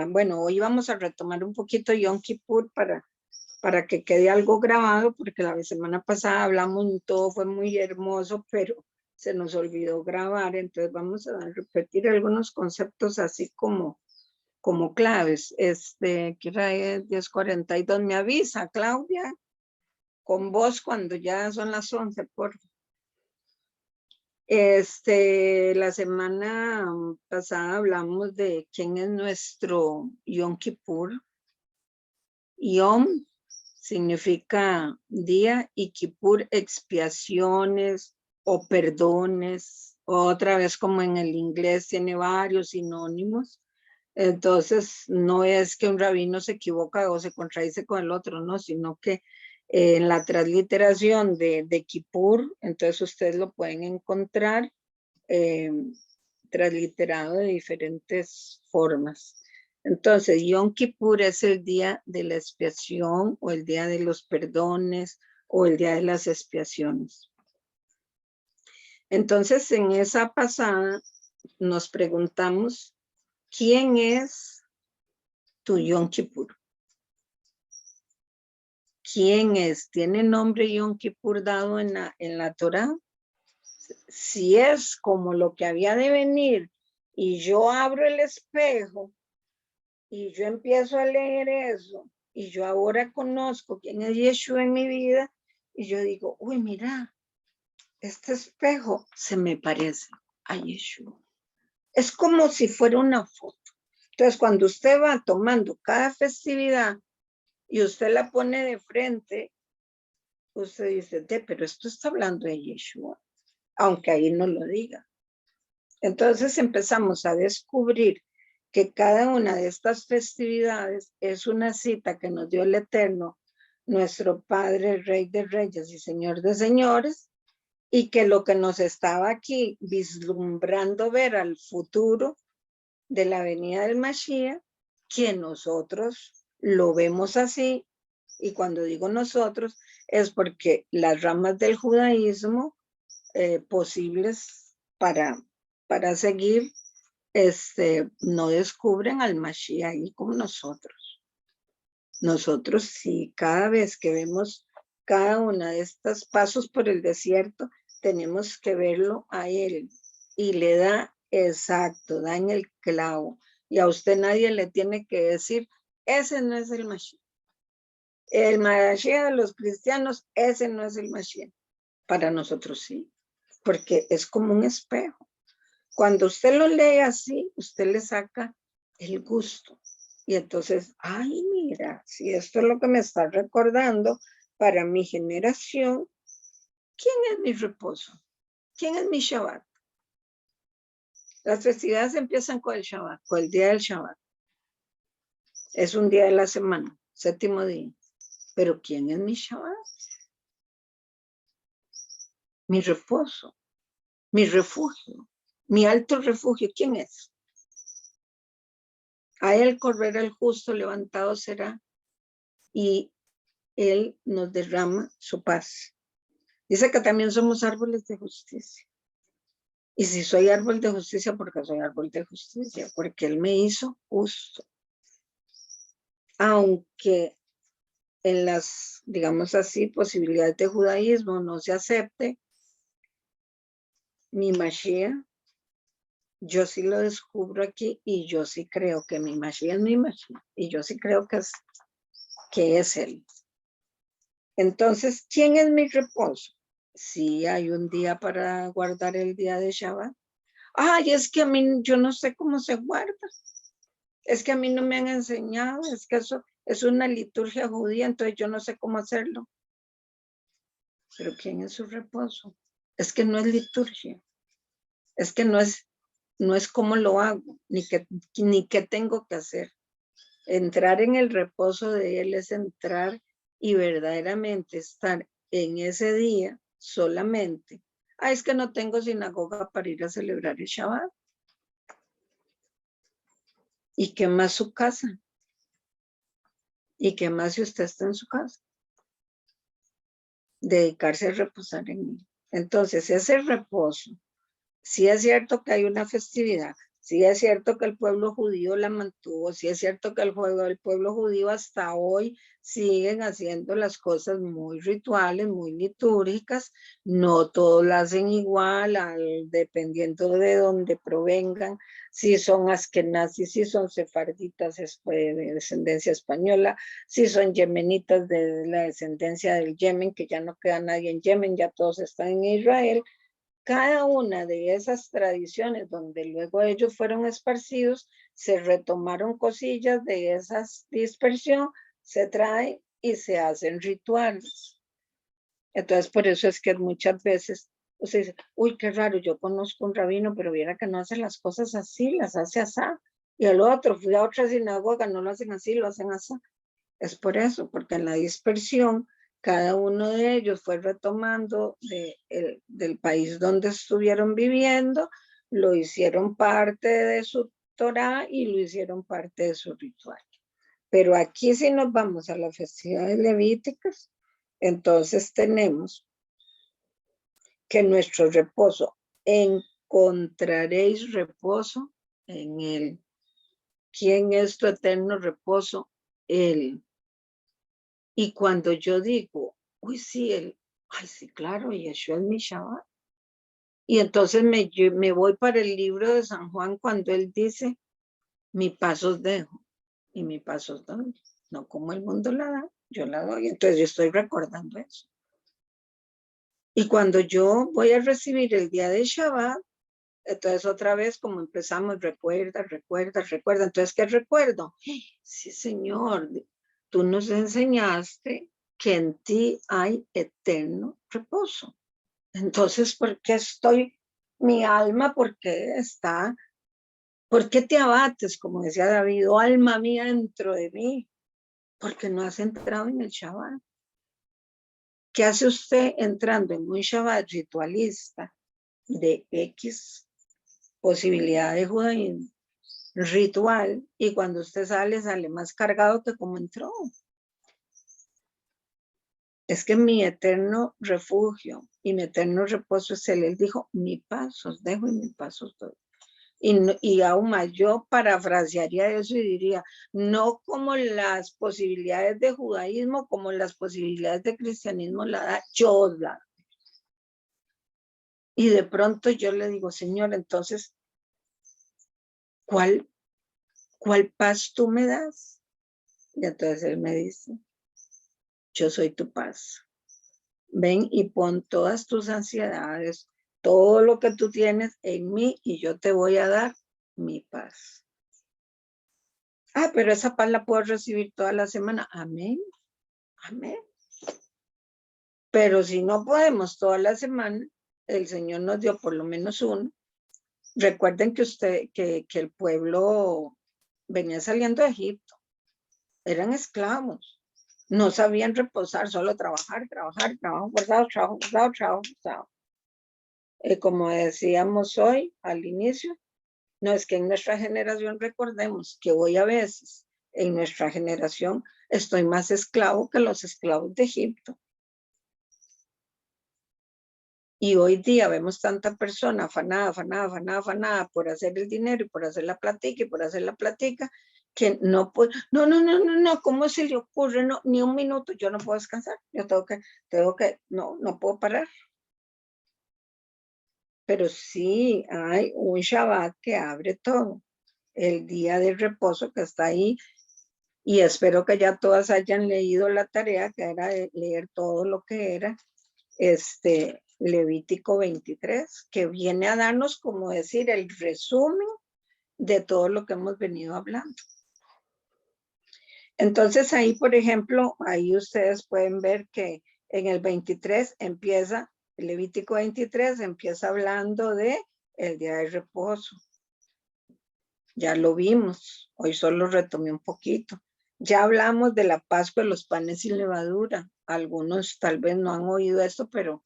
bueno, hoy vamos a retomar un poquito Yom Kippur para que quede algo grabado, porque la semana pasada hablamos y todo fue muy hermoso, pero se nos olvidó grabar, entonces vamos a repetir algunos conceptos así como claves. Que era 10:42, me avisa Claudia, con vos cuando ya son las 11, por favor. La semana pasada hablamos de quién es nuestro Yom Kippur. Yom significa día y Kippur expiaciones o perdones. Otra vez, como en el inglés tiene varios sinónimos. Entonces no es que un rabino se equivoca o se contradice con el otro, no, sino que en la transliteración de Kippur, entonces ustedes lo pueden encontrar transliterado de diferentes formas. Entonces, Yom Kippur es el día de la expiación o el día de los perdones o el día de las expiaciones. Entonces, en esa pasada nos preguntamos, ¿quién es tu Yom Kippur? ¿Quién es? ¿Tiene nombre Yom Kippur dado en la Torá? Si es como lo que había de venir y yo abro el espejo y yo empiezo a leer eso y yo ahora conozco quién es Yeshua en mi vida y yo digo, uy, mira, este espejo se me parece a Yeshua. Es como si fuera una foto. Entonces, cuando usted va tomando cada festividad y usted la pone de frente, usted dice, pero esto está hablando de Yeshua, aunque ahí no lo diga. Entonces empezamos a descubrir que cada una de estas festividades es una cita que nos dio el Eterno, nuestro Padre, Rey de Reyes y Señor de Señores, y que lo que nos estaba aquí vislumbrando ver al futuro de la venida del Mashiach, que nosotros lo vemos así, y cuando digo nosotros es porque las ramas del judaísmo posibles para seguir no descubren al Mashiach ahí como nosotros. Nosotros sí, cada vez que vemos cada una de estos pasos por el desierto, tenemos que verlo a él y le da exacto, da en el clavo. Y a usted nadie le tiene que decir, ese no es el Mashiach. El Mashiach de los cristianos, ese no es el Mashiach. Para nosotros sí, porque es como un espejo. Cuando usted lo lee así, usted le saca el gusto. Y entonces, ay, mira, si esto es lo que me está recordando para mi generación, ¿quién es mi reposo? ¿Quién es mi Shabbat? Las festividades empiezan con el Shabbat, con el día del Shabbat. Es un día de la semana, 7º día. Pero ¿quién es mi Shabbat? Mi reposo, mi refugio, mi alto refugio. ¿Quién es? A él correrá el justo, levantado será, y él nos derrama su paz. Dice que también somos árboles de justicia. Y si soy árbol de justicia, porque soy árbol de justicia, porque él me hizo justo. Aunque en las, digamos así, posibilidades de judaísmo no se acepte, mi Mashiach, yo sí lo descubro aquí y yo sí creo que mi Mashiach es mi Mashiach. Y yo sí creo que es él. Entonces, ¿quién es mi reposo? Sí, hay un día para guardar el día de Shabbat. Ay, es que a mí, yo no sé cómo se guarda. Es que a mí no me han enseñado, es que eso es una liturgia judía, entonces yo no sé cómo hacerlo. Pero ¿quién es su reposo? Es que no es liturgia. Es que no es cómo lo hago, ni qué tengo que hacer. Entrar en el reposo de él es entrar y verdaderamente estar en ese día solamente. Ah, es que no tengo sinagoga para ir a celebrar el Shabbat. ¿Y qué más su casa? ¿Y qué más si usted está en su casa? Dedicarse a reposar en él. Entonces, ese reposo, sí es cierto que hay una festividad, Sí es cierto que el pueblo judío la mantuvo, sí es cierto que el pueblo judío hasta hoy siguen haciendo las cosas muy rituales, muy litúrgicas, no todos la hacen igual, dependiendo de dónde provengan, si son askenazis, si son sefarditas de descendencia española, si son yemenitas de la descendencia del Yemen, que ya no queda nadie en Yemen, ya todos están en Israel. Cada una de esas tradiciones donde luego ellos fueron esparcidos, se retomaron cosillas de esa dispersión, se trae y se hacen rituales. Entonces, por eso es que muchas veces usted dice, uy, qué raro, yo conozco un rabino, pero viera que no hace las cosas así, las hace así. Y el otro, fui a otra sinagoga, no lo hacen así, lo hacen así. Es por eso, porque en la dispersión, cada uno de ellos fue retomando del país donde estuvieron viviendo, lo hicieron parte de su Torá y lo hicieron parte de su ritual. Pero aquí si nos vamos a las festividades levíticas, entonces tenemos que nuestro reposo, encontraréis reposo en él. ¿Quién es tu eterno reposo? Él. Y cuando yo digo, uy, sí, ay, sí, claro, Yeshua es mi Shabbat. Y entonces me voy para el libro de San Juan cuando él dice, mi paso os dejo y mi paso os doy. No como el mundo la da, yo la doy. Entonces yo estoy recordando eso. Y cuando yo voy a recibir el día de Shabbat, entonces otra vez como empezamos, recuerda. Entonces, ¿qué recuerdo? Sí, Señor, tú nos enseñaste que en ti hay eterno reposo. Entonces, ¿por qué mi alma, por qué te abates? Como decía David, oh, alma mía dentro de mí, porque no has entrado en el Shabbat. ¿Qué hace usted entrando en un Shabbat ritualista de X posibilidad de judaísmo, ritual, y cuando usted sale más cargado que como entró? Es que mi eterno refugio y mi eterno reposo es él. Él dijo, mi paso os dejo y mi paso os doy. Y aún más, yo parafrasearía eso y diría, no como las posibilidades de judaísmo, como las posibilidades de cristianismo la da, yo os la doy. Y de pronto yo le digo, Señor, entonces, ¿cuál paz tú me das? Y entonces él me dice, yo soy tu paz. Ven y pon todas tus ansiedades, todo lo que tú tienes en mí y yo te voy a dar mi paz. Ah, pero esa paz la puedo recibir toda la semana. Amén. Amén. Pero si no podemos toda la semana, el Señor nos dio por lo menos uno. Recuerden que el pueblo venía saliendo de Egipto. Eran esclavos. No sabían reposar, solo trabajar, trabajo forzado. Como decíamos hoy al inicio, no es que en nuestra generación recordemos que hoy a veces en nuestra generación estoy más esclavo que los esclavos de Egipto. Y hoy día vemos tanta persona afanada por hacer el dinero y por hacer la platica que no puede, no, ¿cómo se le ocurre? No, ni un minuto, yo no puedo descansar, yo tengo que, no puedo parar. Pero sí hay un Shabbat que abre todo, el día de reposo que está ahí, y espero que ya todas hayan leído la tarea, que era de leer todo lo que era Levítico 23, que viene a darnos, como decir, el resumen de todo lo que hemos venido hablando. Entonces ahí, por ejemplo, ahí ustedes pueden ver que en el 23 empieza, el Levítico 23 empieza hablando de el día de reposo. Ya lo vimos, hoy solo retomé un poquito. Ya hablamos de la Pascua de los panes sin levadura. Algunos tal vez no han oído esto, pero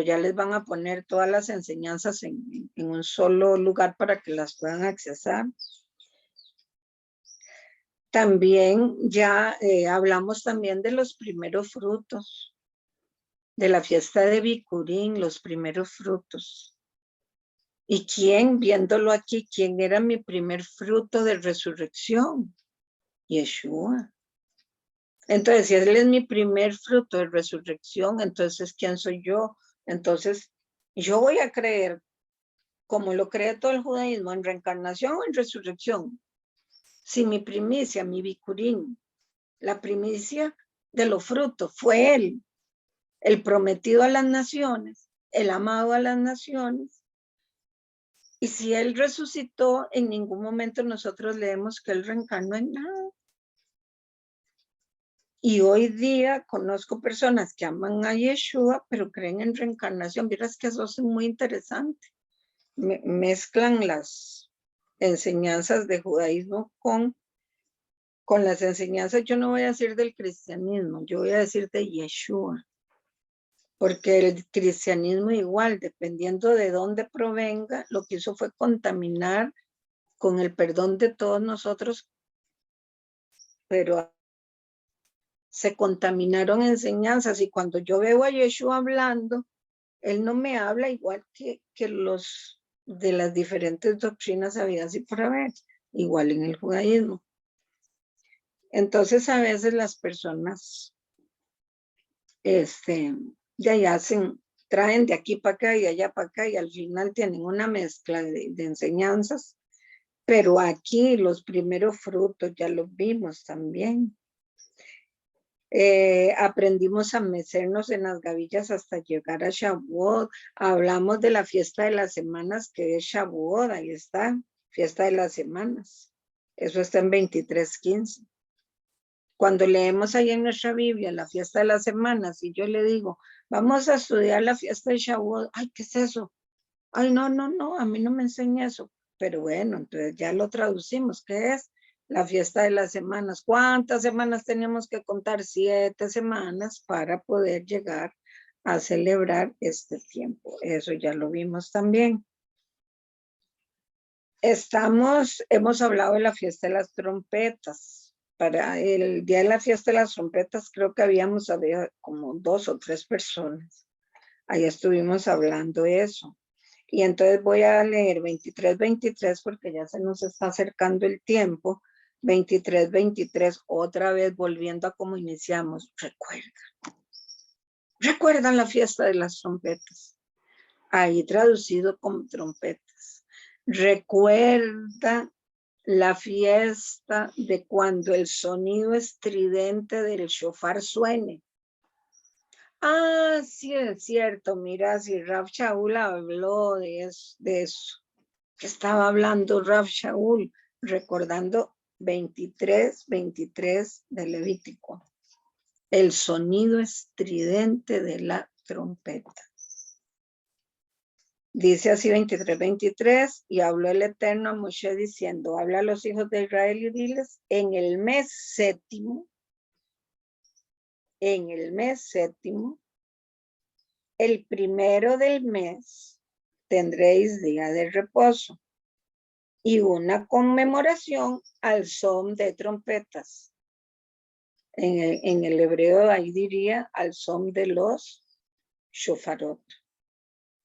ya les van a poner todas las enseñanzas en un solo lugar para que las puedan accesar. También ya hablamos también de los primeros frutos, de la fiesta de Bicurín, los primeros frutos. ¿Y quién, viéndolo aquí, quién era mi primer fruto de resurrección? Yeshua. Entonces, si Él es mi primer fruto de resurrección, entonces, ¿quién soy yo? Entonces, yo voy a creer, como lo cree todo el judaísmo, en reencarnación o en resurrección. Si mi primicia, mi bicurín, la primicia de los frutos fue Él, el prometido a las naciones, el amado a las naciones. Y si Él resucitó, en ningún momento nosotros leemos que Él reencarnó en nada. Y hoy día conozco personas que aman a Yeshua, pero creen en reencarnación. Vieras que eso es muy interesante. Mezclan las enseñanzas de judaísmo con las enseñanzas, yo no voy a decir del cristianismo, yo voy a decir de Yeshua. Porque el cristianismo igual, dependiendo de dónde provenga, lo que hizo fue contaminar con el perdón de todos nosotros, pero se contaminaron enseñanzas, y cuando yo veo a Yeshua hablando, Él no me habla igual que los de las diferentes doctrinas habidas y por haber, igual en el judaísmo. Entonces a veces las personas ya traen de aquí para acá y allá para acá, y al final tienen una mezcla de enseñanzas, pero aquí los primeros frutos ya los vimos también. Aprendimos a mecernos en las gavillas hasta llegar a Shavuot. Hablamos de la fiesta de las semanas, que es Shavuot, ahí está, fiesta de las semanas. Eso está en 23:15. Cuando leemos ahí en nuestra Biblia la fiesta de las semanas, y yo le digo, vamos a estudiar la fiesta de Shavuot, ay, ¿qué es eso? Ay, no, a mí no me enseña eso. Pero bueno, entonces ya lo traducimos. ¿Qué es? La fiesta de las semanas. ¿Cuántas semanas teníamos que contar? 7 semanas para poder llegar a celebrar este tiempo. Eso ya lo vimos también. Hemos hablado de la fiesta de las trompetas. Para el día de la fiesta de las trompetas creo que había como 2 o 3 personas. Ahí estuvimos hablando de eso. Y entonces voy a leer 23:23 porque ya se nos está acercando el tiempo. 23:23, otra vez volviendo a como iniciamos. Recuerdan la fiesta de las trompetas. Ahí traducido como trompetas. Recuerda la fiesta de cuando el sonido estridente del shofar suene. Ah, sí, es cierto. Mira, si Rav Shaul habló de eso. Estaba hablando Rav Shaul, recordando 23:23 de Levítico. El sonido estridente de la trompeta. Dice así 23:23, y habló el Eterno a Moshe diciendo, habla a los hijos de Israel y diles, en el mes séptimo, el primero del mes, tendréis día de reposo y una conmemoración al son de trompetas. En el hebreo ahí diría al son de los shofarot,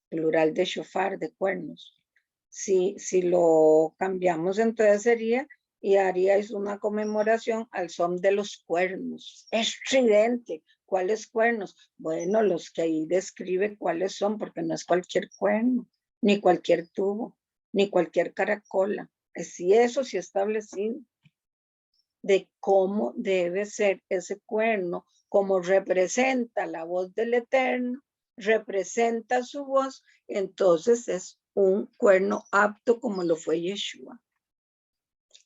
plural de shofar, de cuernos. Si lo cambiamos, entonces sería, y haríais una conmemoración al son de los cuernos. Estridente. ¿Cuáles cuernos? Bueno, los que ahí describe cuáles son, porque no es cualquier cuerno, ni cualquier tubo, ni cualquier caracola. Si eso sí establecido de cómo debe ser ese cuerno, como representa la voz del Eterno, representa su voz, entonces es un cuerno apto como lo fue Yeshua.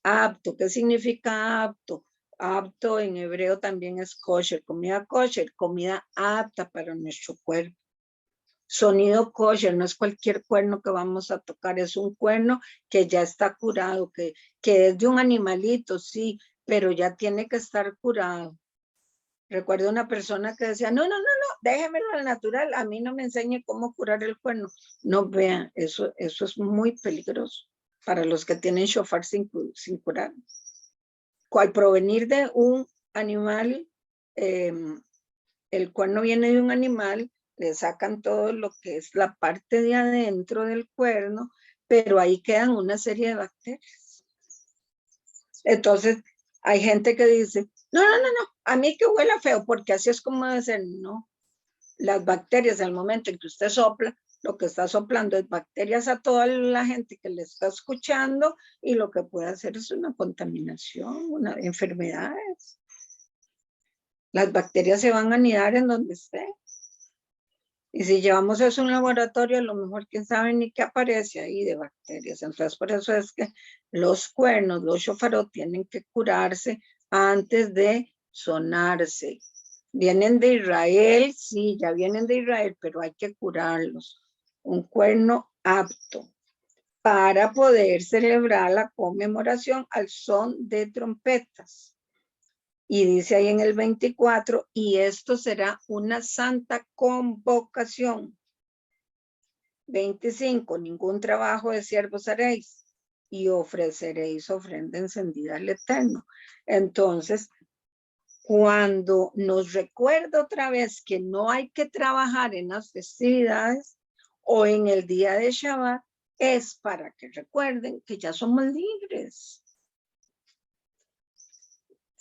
Apto, ¿qué significa apto? Apto en hebreo también es kosher, comida apta para nuestro cuerpo. Sonido kosher, no es cualquier cuerno que vamos a tocar, es un cuerno que ya está curado, que es de un animalito, sí, pero ya tiene que estar curado. Recuerdo una persona que decía, no, déjemelo al natural, a mí no me enseñe cómo curar el cuerno. No, vean, eso es muy peligroso para los que tienen shofar sin curar. Al provenir de un animal, el cuerno viene de un animal, le sacan todo lo que es la parte de adentro del cuerno, pero ahí quedan una serie de bacterias. Entonces, hay gente que dice, no, a mí que huela feo, porque así es como debe ser. No, las bacterias, al momento en que usted sopla, lo que está soplando es bacterias a toda la gente que le está escuchando, y lo que puede hacer es una contaminación, una enfermedades. Las bacterias se van a anidar en donde esté. Y si llevamos eso a un laboratorio, a lo mejor quién sabe ni qué aparece ahí de bacterias. Entonces, por eso es que los cuernos, los shofar, tienen que curarse antes de sonarse. Vienen de Israel, sí, ya vienen de Israel, pero hay que curarlos. Un cuerno apto para poder celebrar la conmemoración al son de trompetas. Y dice ahí en el 24, y esto será una santa convocación. 25, ningún trabajo de siervos haréis, y ofreceréis ofrenda encendida al Eterno. Entonces, cuando nos recuerda otra vez que no hay que trabajar en las festividades o en el día de Shabbat, es para que recuerden que ya somos libres.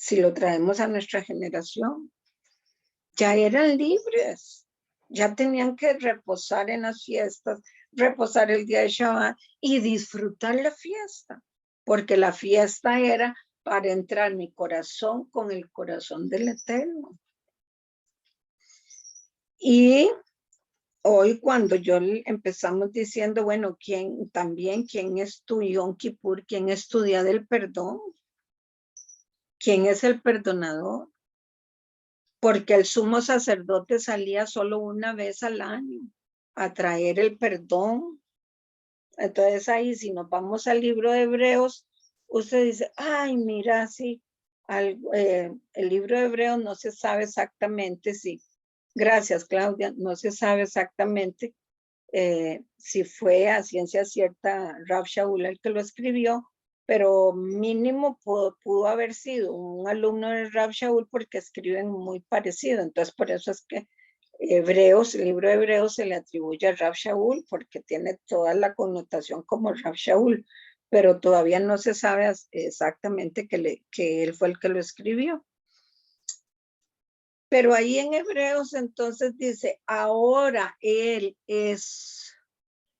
Si lo traemos a nuestra generación, ya eran libres, ya tenían que reposar en las fiestas, reposar el día de Shabbat y disfrutar la fiesta, porque la fiesta era para entrar mi corazón con el corazón del Eterno. Y hoy cuando yo empezamos diciendo, bueno, ¿quién es tu Yom Kippur? ¿Quién es tu día del perdón? ¿Quién es el perdonador? Porque el sumo sacerdote salía solo una vez al año a traer el perdón. Entonces ahí, si nos vamos al libro de Hebreos, usted dice, ay, mira, sí, el libro de Hebreos no se sabe exactamente si, gracias Claudia, no se sabe exactamente si fue a ciencia cierta Rav Shaul el que lo escribió, pero mínimo pudo haber sido un alumno de Rav Shaul porque escriben muy parecido. Entonces por eso es que Hebreos, el libro de Hebreos se le atribuye a Rav Shaul porque tiene toda la connotación como Rav Shaul, pero todavía no se sabe exactamente que él fue el que lo escribió. Pero ahí en Hebreos entonces dice, ahora él es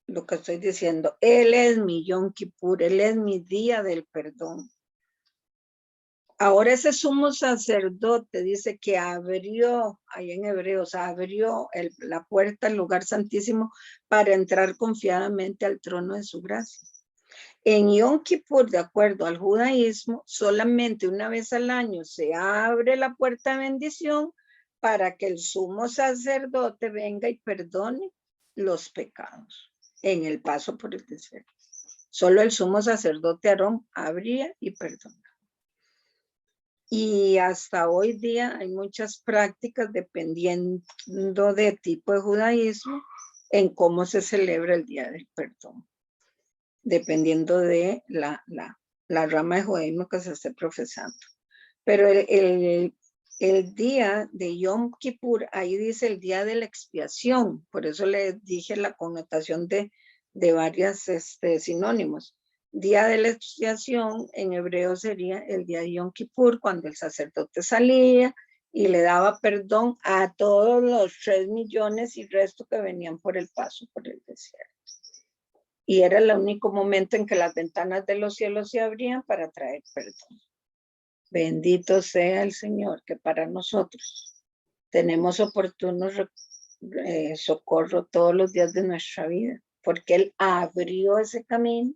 lo que estoy diciendo, él es mi Yom Kippur, él es mi día del perdón. Ahora ese sumo sacerdote dice que abrió, ahí en Hebreos, abrió la puerta al lugar santísimo para entrar confiadamente al trono de su gracia. En Yom Kippur, de acuerdo al judaísmo, solamente una vez al año se abre la puerta de bendición para que el sumo sacerdote venga y perdone los pecados en el paso por el desierto. Solo el sumo sacerdote Aarón abría y perdonaba. Y hasta hoy día hay muchas prácticas dependiendo de tipo de judaísmo en cómo se celebra el Día del Perdón, dependiendo de la rama de judaísmo que se esté profesando. Pero el día de Yom Kippur, ahí dice el día de la expiación, por eso les dije la connotación de varias sinónimos. Día de la expiación en hebreo sería el día de Yom Kippur, cuando el sacerdote salía y le daba perdón a todos los 3 millones y resto que venían por el paso por el desierto. Y era el único momento en que las ventanas de los cielos se abrían para traer perdón. Bendito sea el Señor, que para nosotros tenemos oportuno socorro todos los días de nuestra vida, porque Él abrió ese camino.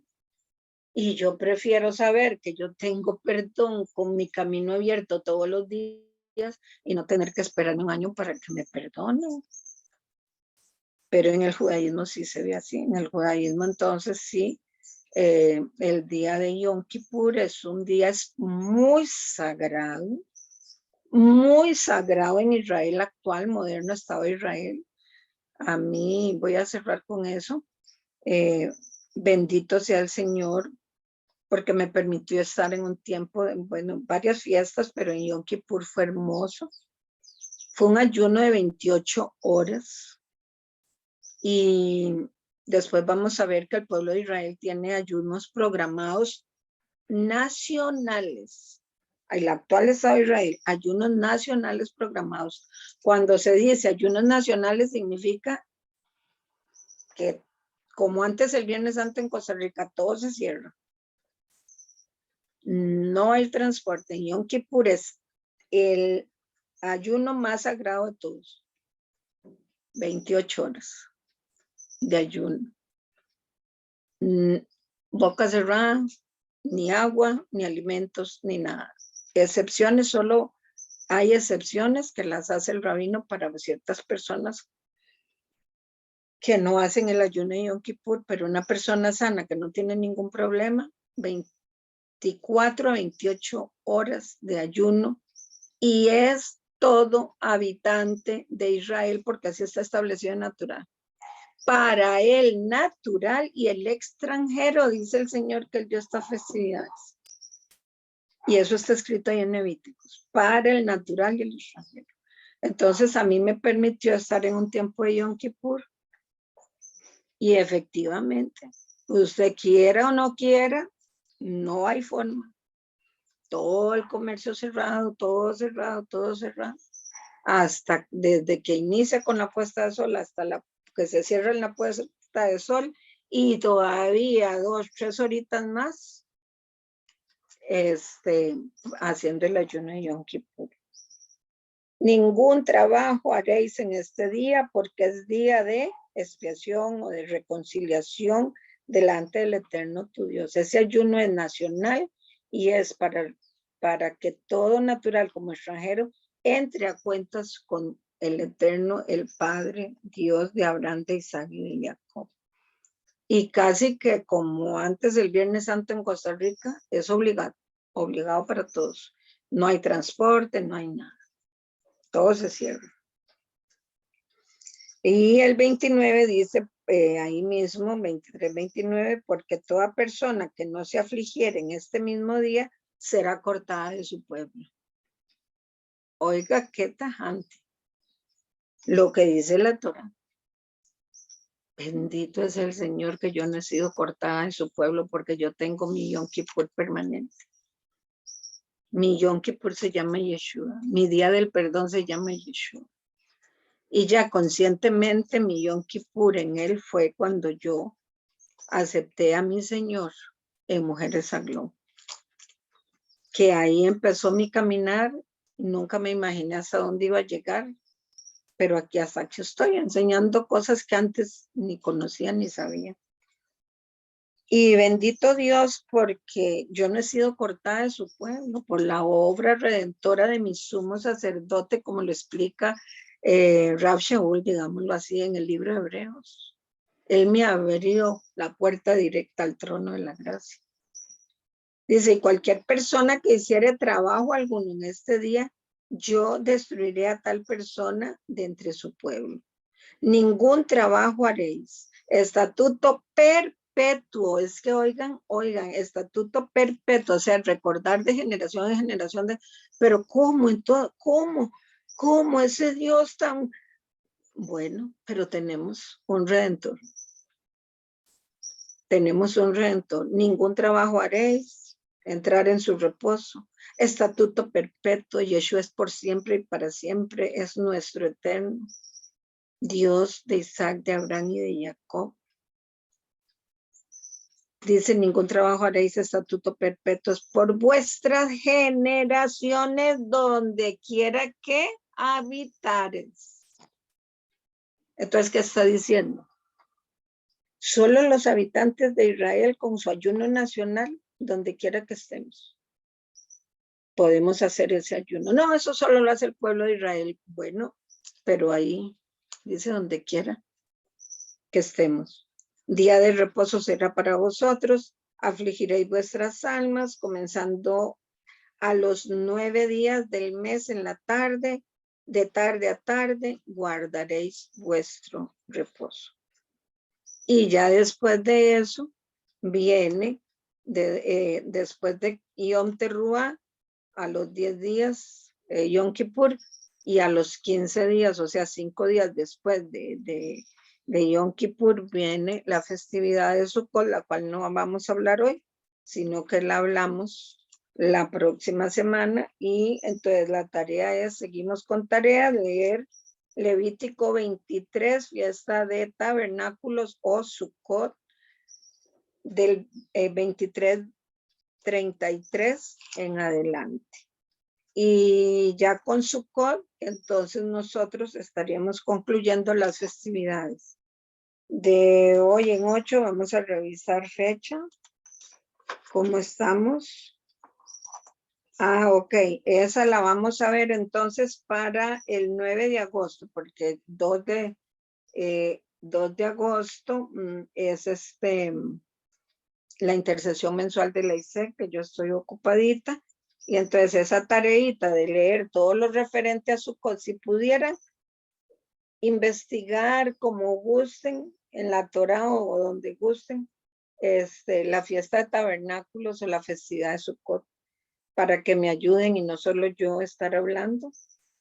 Y yo prefiero saber que yo tengo perdón con mi camino abierto todos los días y no tener que esperar un año para que me perdonen. Pero en el judaísmo sí se ve así. En el judaísmo entonces sí, el día de Yom Kippur es un día muy sagrado en Israel actual, moderno Estado de Israel. A mí, voy a cerrar con eso. Bendito sea el Señor, porque me permitió estar en un tiempo, bueno, varias fiestas, pero en Yom Kippur fue hermoso. Fue un ayuno de 28 horas. Y Después vamos a ver que el pueblo de Israel tiene ayunos programados nacionales. El actual Estado de Israel, ayunos nacionales programados. Cuando se dice ayunos nacionales significa que como antes el Viernes Santo en Costa Rica, todo se cierra. No hay transporte. Yom Kippur es el ayuno más sagrado de todos. 28 horas de ayuno. Boca cerrada, ni agua, ni alimentos, ni nada. Excepciones, solo hay excepciones que las hace el rabino para ciertas personas que no hacen el ayuno de Yom Kippur, pero una persona sana que no tiene ningún problema, 24 a 28 horas de ayuno, y es todo habitante de Israel, porque así está establecido en natural. Para el natural y el extranjero, dice el Señor que Él dio estas festividades. Y eso está escrito ahí en Levíticos, para el natural y el extranjero. Entonces a mí me permitió estar en un tiempo de Yom Kippur. Y efectivamente, usted quiera o no quiera, no hay forma. Todo el comercio cerrado, todo cerrado, todo cerrado. Hasta desde que inicia con la puesta de sol hasta que se cierra la puesta de sol, y todavía 2, 3 horitas más haciendo el ayuno de Yom Kippur. Ningún trabajo haréis en este día, porque es día de expiación o de reconciliación delante del Eterno tu Dios. Ese ayuno es nacional y es para que todo natural como extranjero entre a cuentas con el Eterno, el Padre, Dios de Abraham, de Isaac y de Jacob. Y casi que como antes del Viernes Santo en Costa Rica, es obligado para todos. No hay transporte, no hay nada. Todo se cierra. Y el 29 dice ahí mismo, 23, 29, porque toda persona que no se afligiera en este mismo día será cortada de su pueblo. Oiga, qué tajante lo que dice la Torá. Bendito es el Señor que yo no he sido cortada de su pueblo, porque yo tengo mi Yom Kippur permanente. Mi Yom Kippur se llama Yeshua. Mi día del perdón se llama Yeshua. Y ya conscientemente mi Yom Kippur en él fue cuando yo acepté a mi Señor en Mujeres Aglón. Que ahí empezó mi caminar. Nunca me imaginé hasta dónde iba a llegar. Pero aquí hasta aquí estoy enseñando cosas que antes ni conocía ni sabía. Y bendito Dios, porque yo no he sido cortada de su pueblo por la obra redentora de mi sumo sacerdote, como lo explica Rav Shaul, digámoslo así, en el libro de Hebreos. Él me abrió la puerta directa al trono de la gracia. Dice, cualquier persona que hiciere trabajo alguno en este día, yo destruiré a tal persona de entre su pueblo. Ningún trabajo haréis. Estatuto perpetuo, es que oigan, estatuto perpetuo, o sea, recordar de generación en generación, pero ¿cómo? ¿Cómo ese Dios tan bueno? Pero tenemos un redentor. Tenemos un redentor. Ningún trabajo haréis, entrar en su reposo. Estatuto perpetuo, Yeshua es por siempre y para siempre, es nuestro eterno Dios de Isaac, de Abraham y de Jacob. Dice, ningún trabajo haréis, estatuto perpetuo por vuestras generaciones, donde quiera que habitares. Entonces, ¿qué está diciendo? Solo los habitantes de Israel con su ayuno nacional, donde quiera que estemos, podemos hacer ese ayuno. No, eso solo lo hace el pueblo de Israel. Bueno, pero ahí dice donde quiera que estemos. Día de reposo será para vosotros, afligiréis vuestras almas, comenzando a los 9 días del mes en la tarde, de tarde a tarde, guardaréis vuestro reposo. Y ya después de eso, viene, después de Yom Teruah, a los 10 días, Yom Kippur, y a los 15 días, o sea, 5 días después de de Yom Kippur viene la festividad de Sukkot, la cual no vamos a hablar hoy, sino que la hablamos la próxima semana. Y entonces la tarea es, seguimos con tarea de leer Levítico 23, fiesta de tabernáculos o Sukkot, del 23:33 en adelante. Y ya con Sukkot, entonces nosotros estaríamos concluyendo las festividades. De hoy en 8 vamos a revisar fecha. ¿Cómo estamos? Ok, esa la vamos a ver entonces para el 9 de agosto, porque 2 de agosto es la intercesión mensual de la ISEC, que yo estoy ocupadita. Y entonces esa tareita de leer todo lo referente a Sukkot, si pudieran investigar como gusten en la Torah o donde gusten, la fiesta de tabernáculos o la festividad de Sukkot, para que me ayuden y no solo yo estar hablando.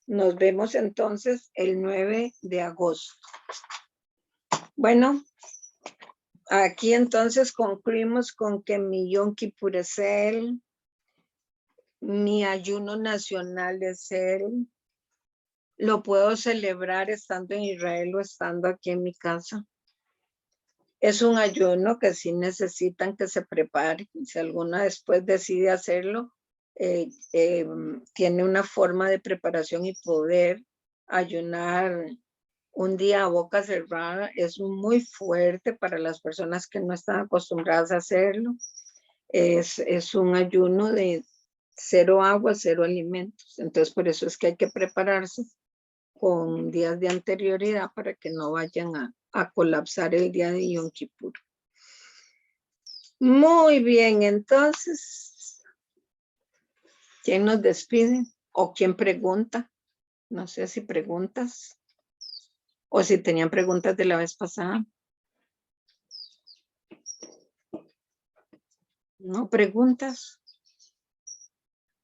Nos vemos entonces el 9 de agosto. Bueno, aquí entonces concluimos con que mi Yom Kippur es él, mi ayuno nacional es él. Lo puedo celebrar estando en Israel o estando aquí en mi casa. Es un ayuno que sí necesitan que se prepare. Si alguna después decide hacerlo, tiene una forma de preparación y poder ayunar un día a boca cerrada. Es muy fuerte para las personas que no están acostumbradas a hacerlo. Es un ayuno de 0 agua, 0 alimentos. Entonces, por eso es que hay que prepararse con días de anterioridad para que no vayan a colapsar el día de Yom Kippur. Muy bien, entonces, ¿quién nos despide? ¿O quién pregunta? No sé si preguntas o si tenían preguntas de la vez pasada. ¿No preguntas?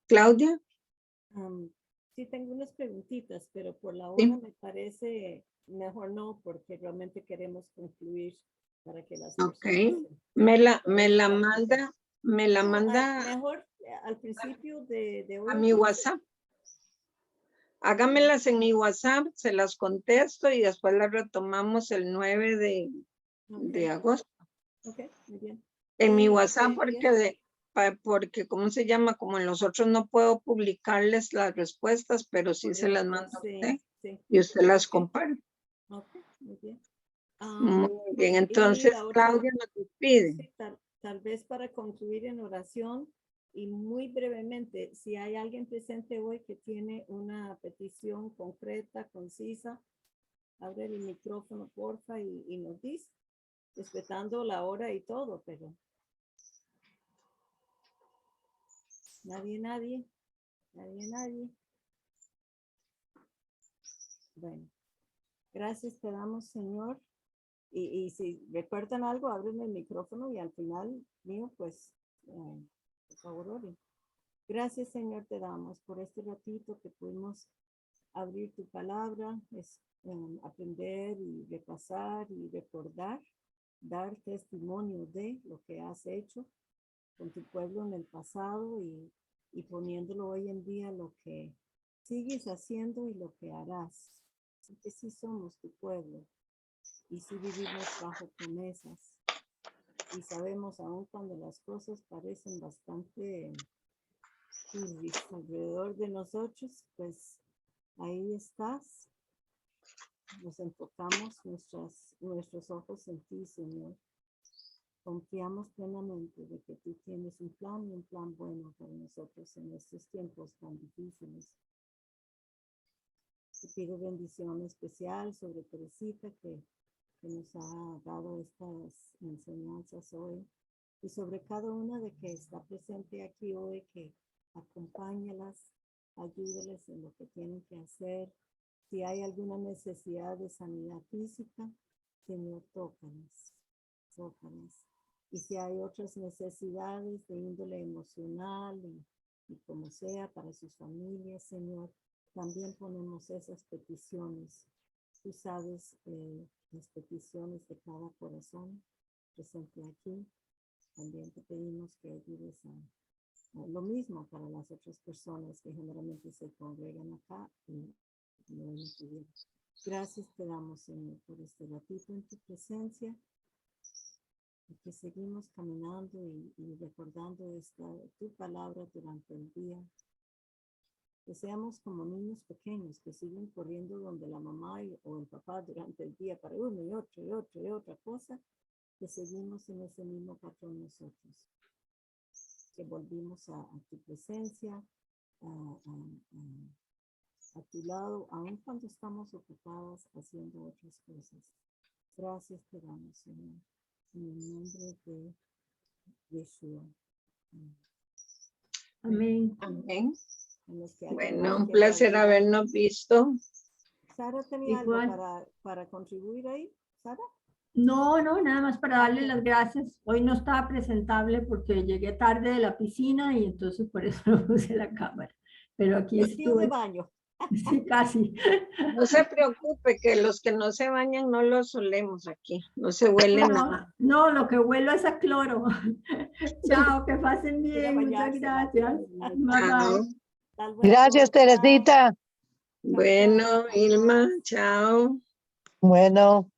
¿Claudia? Sí, tengo unas preguntitas, pero por la Sí. hora me parece mejor no, porque realmente queremos concluir para que las Ok. personas... Me la puedan manda, mejor al principio de hoy. a mi WhatsApp. Hágamelas en mi WhatsApp, se las contesto y después las retomamos el 9 de agosto. Ok, muy bien. En mi Y, WhatsApp yes. porque, ¿cómo se llama? Como en los otros no puedo publicarles las respuestas, pero sí se las Correcto, mando a usted sí, sí. y usted las Ok, comparte. ok, muy bien. Muy bien, Y entonces la otra, Claudia nos despide. sí, tal vez para concluir en oración y muy brevemente, si hay alguien presente hoy que tiene una petición concreta, concisa, abre el micrófono, porfa, y nos dice, respetando la hora y todo, pero nadie. Bueno, gracias te damos, Señor. Y si recuerdan algo, abren el micrófono y al final mío, pues, por favor, oren. Gracias, Señor, te damos por este ratito que pudimos abrir tu palabra, aprender y repasar y recordar, dar testimonio de lo que has hecho con tu pueblo en el pasado y poniéndolo hoy en día lo que sigues haciendo y lo que harás. Porque sí somos tu pueblo y sí vivimos bajo promesas y sabemos aún cuando las cosas parecen bastante alrededor de nosotros, pues ahí estás. Nos enfocamos nuestros ojos en ti, Señor. Confiamos plenamente de que tú tienes un plan y un plan bueno para nosotros en estos tiempos tan difíciles. Te pido bendición especial sobre Teresita que nos ha dado estas enseñanzas hoy y sobre cada una de que está presente aquí hoy, que acompáñalas, ayúdales en lo que tienen que hacer. Si hay alguna necesidad de sanidad física, Señor, tócalas. Y si hay otras necesidades de índole emocional y como sea para sus familias, Señor, también ponemos esas peticiones. Tú sabes las peticiones de cada corazón presente aquí. También te pedimos que ayudes a lo mismo para las otras personas que generalmente se congregan acá y no ven tu vida. Gracias te damos, Señor, por este ratito en tu presencia. Y que seguimos caminando y recordando tu palabra durante el día. Que seamos como niños pequeños que siguen corriendo donde la mamá o el papá durante el día para uno y otro y otro y otra cosa. Que seguimos en ese mismo patrón nosotros. Que volvimos a tu presencia, a tu lado, aun cuando estamos ocupadas haciendo otras cosas. Gracias te damos, Señor. En el nombre de Yeshua. Amén. Amén. En los que Bueno, alguien un quiera placer ayudar. habernos visto. Sara tenía algo Igual. para contribuir ahí. Sara. No, nada más para darle las gracias. Hoy no estaba presentable porque llegué tarde de la piscina y entonces por eso no puse la cámara. Pero aquí Vestido de estuve. baño. Sí, casi. No se preocupe que los que no se bañan no los solemos aquí. No se huele nada. No, lo que huelo es a cloro. Chao, que pasen Ir a bien. Muchas bañarse gracias. rápido. Bye Chao. bye. Tal vez, Gracias, chao. Teresita. Bueno, Chao. Ilma, chao. Bueno.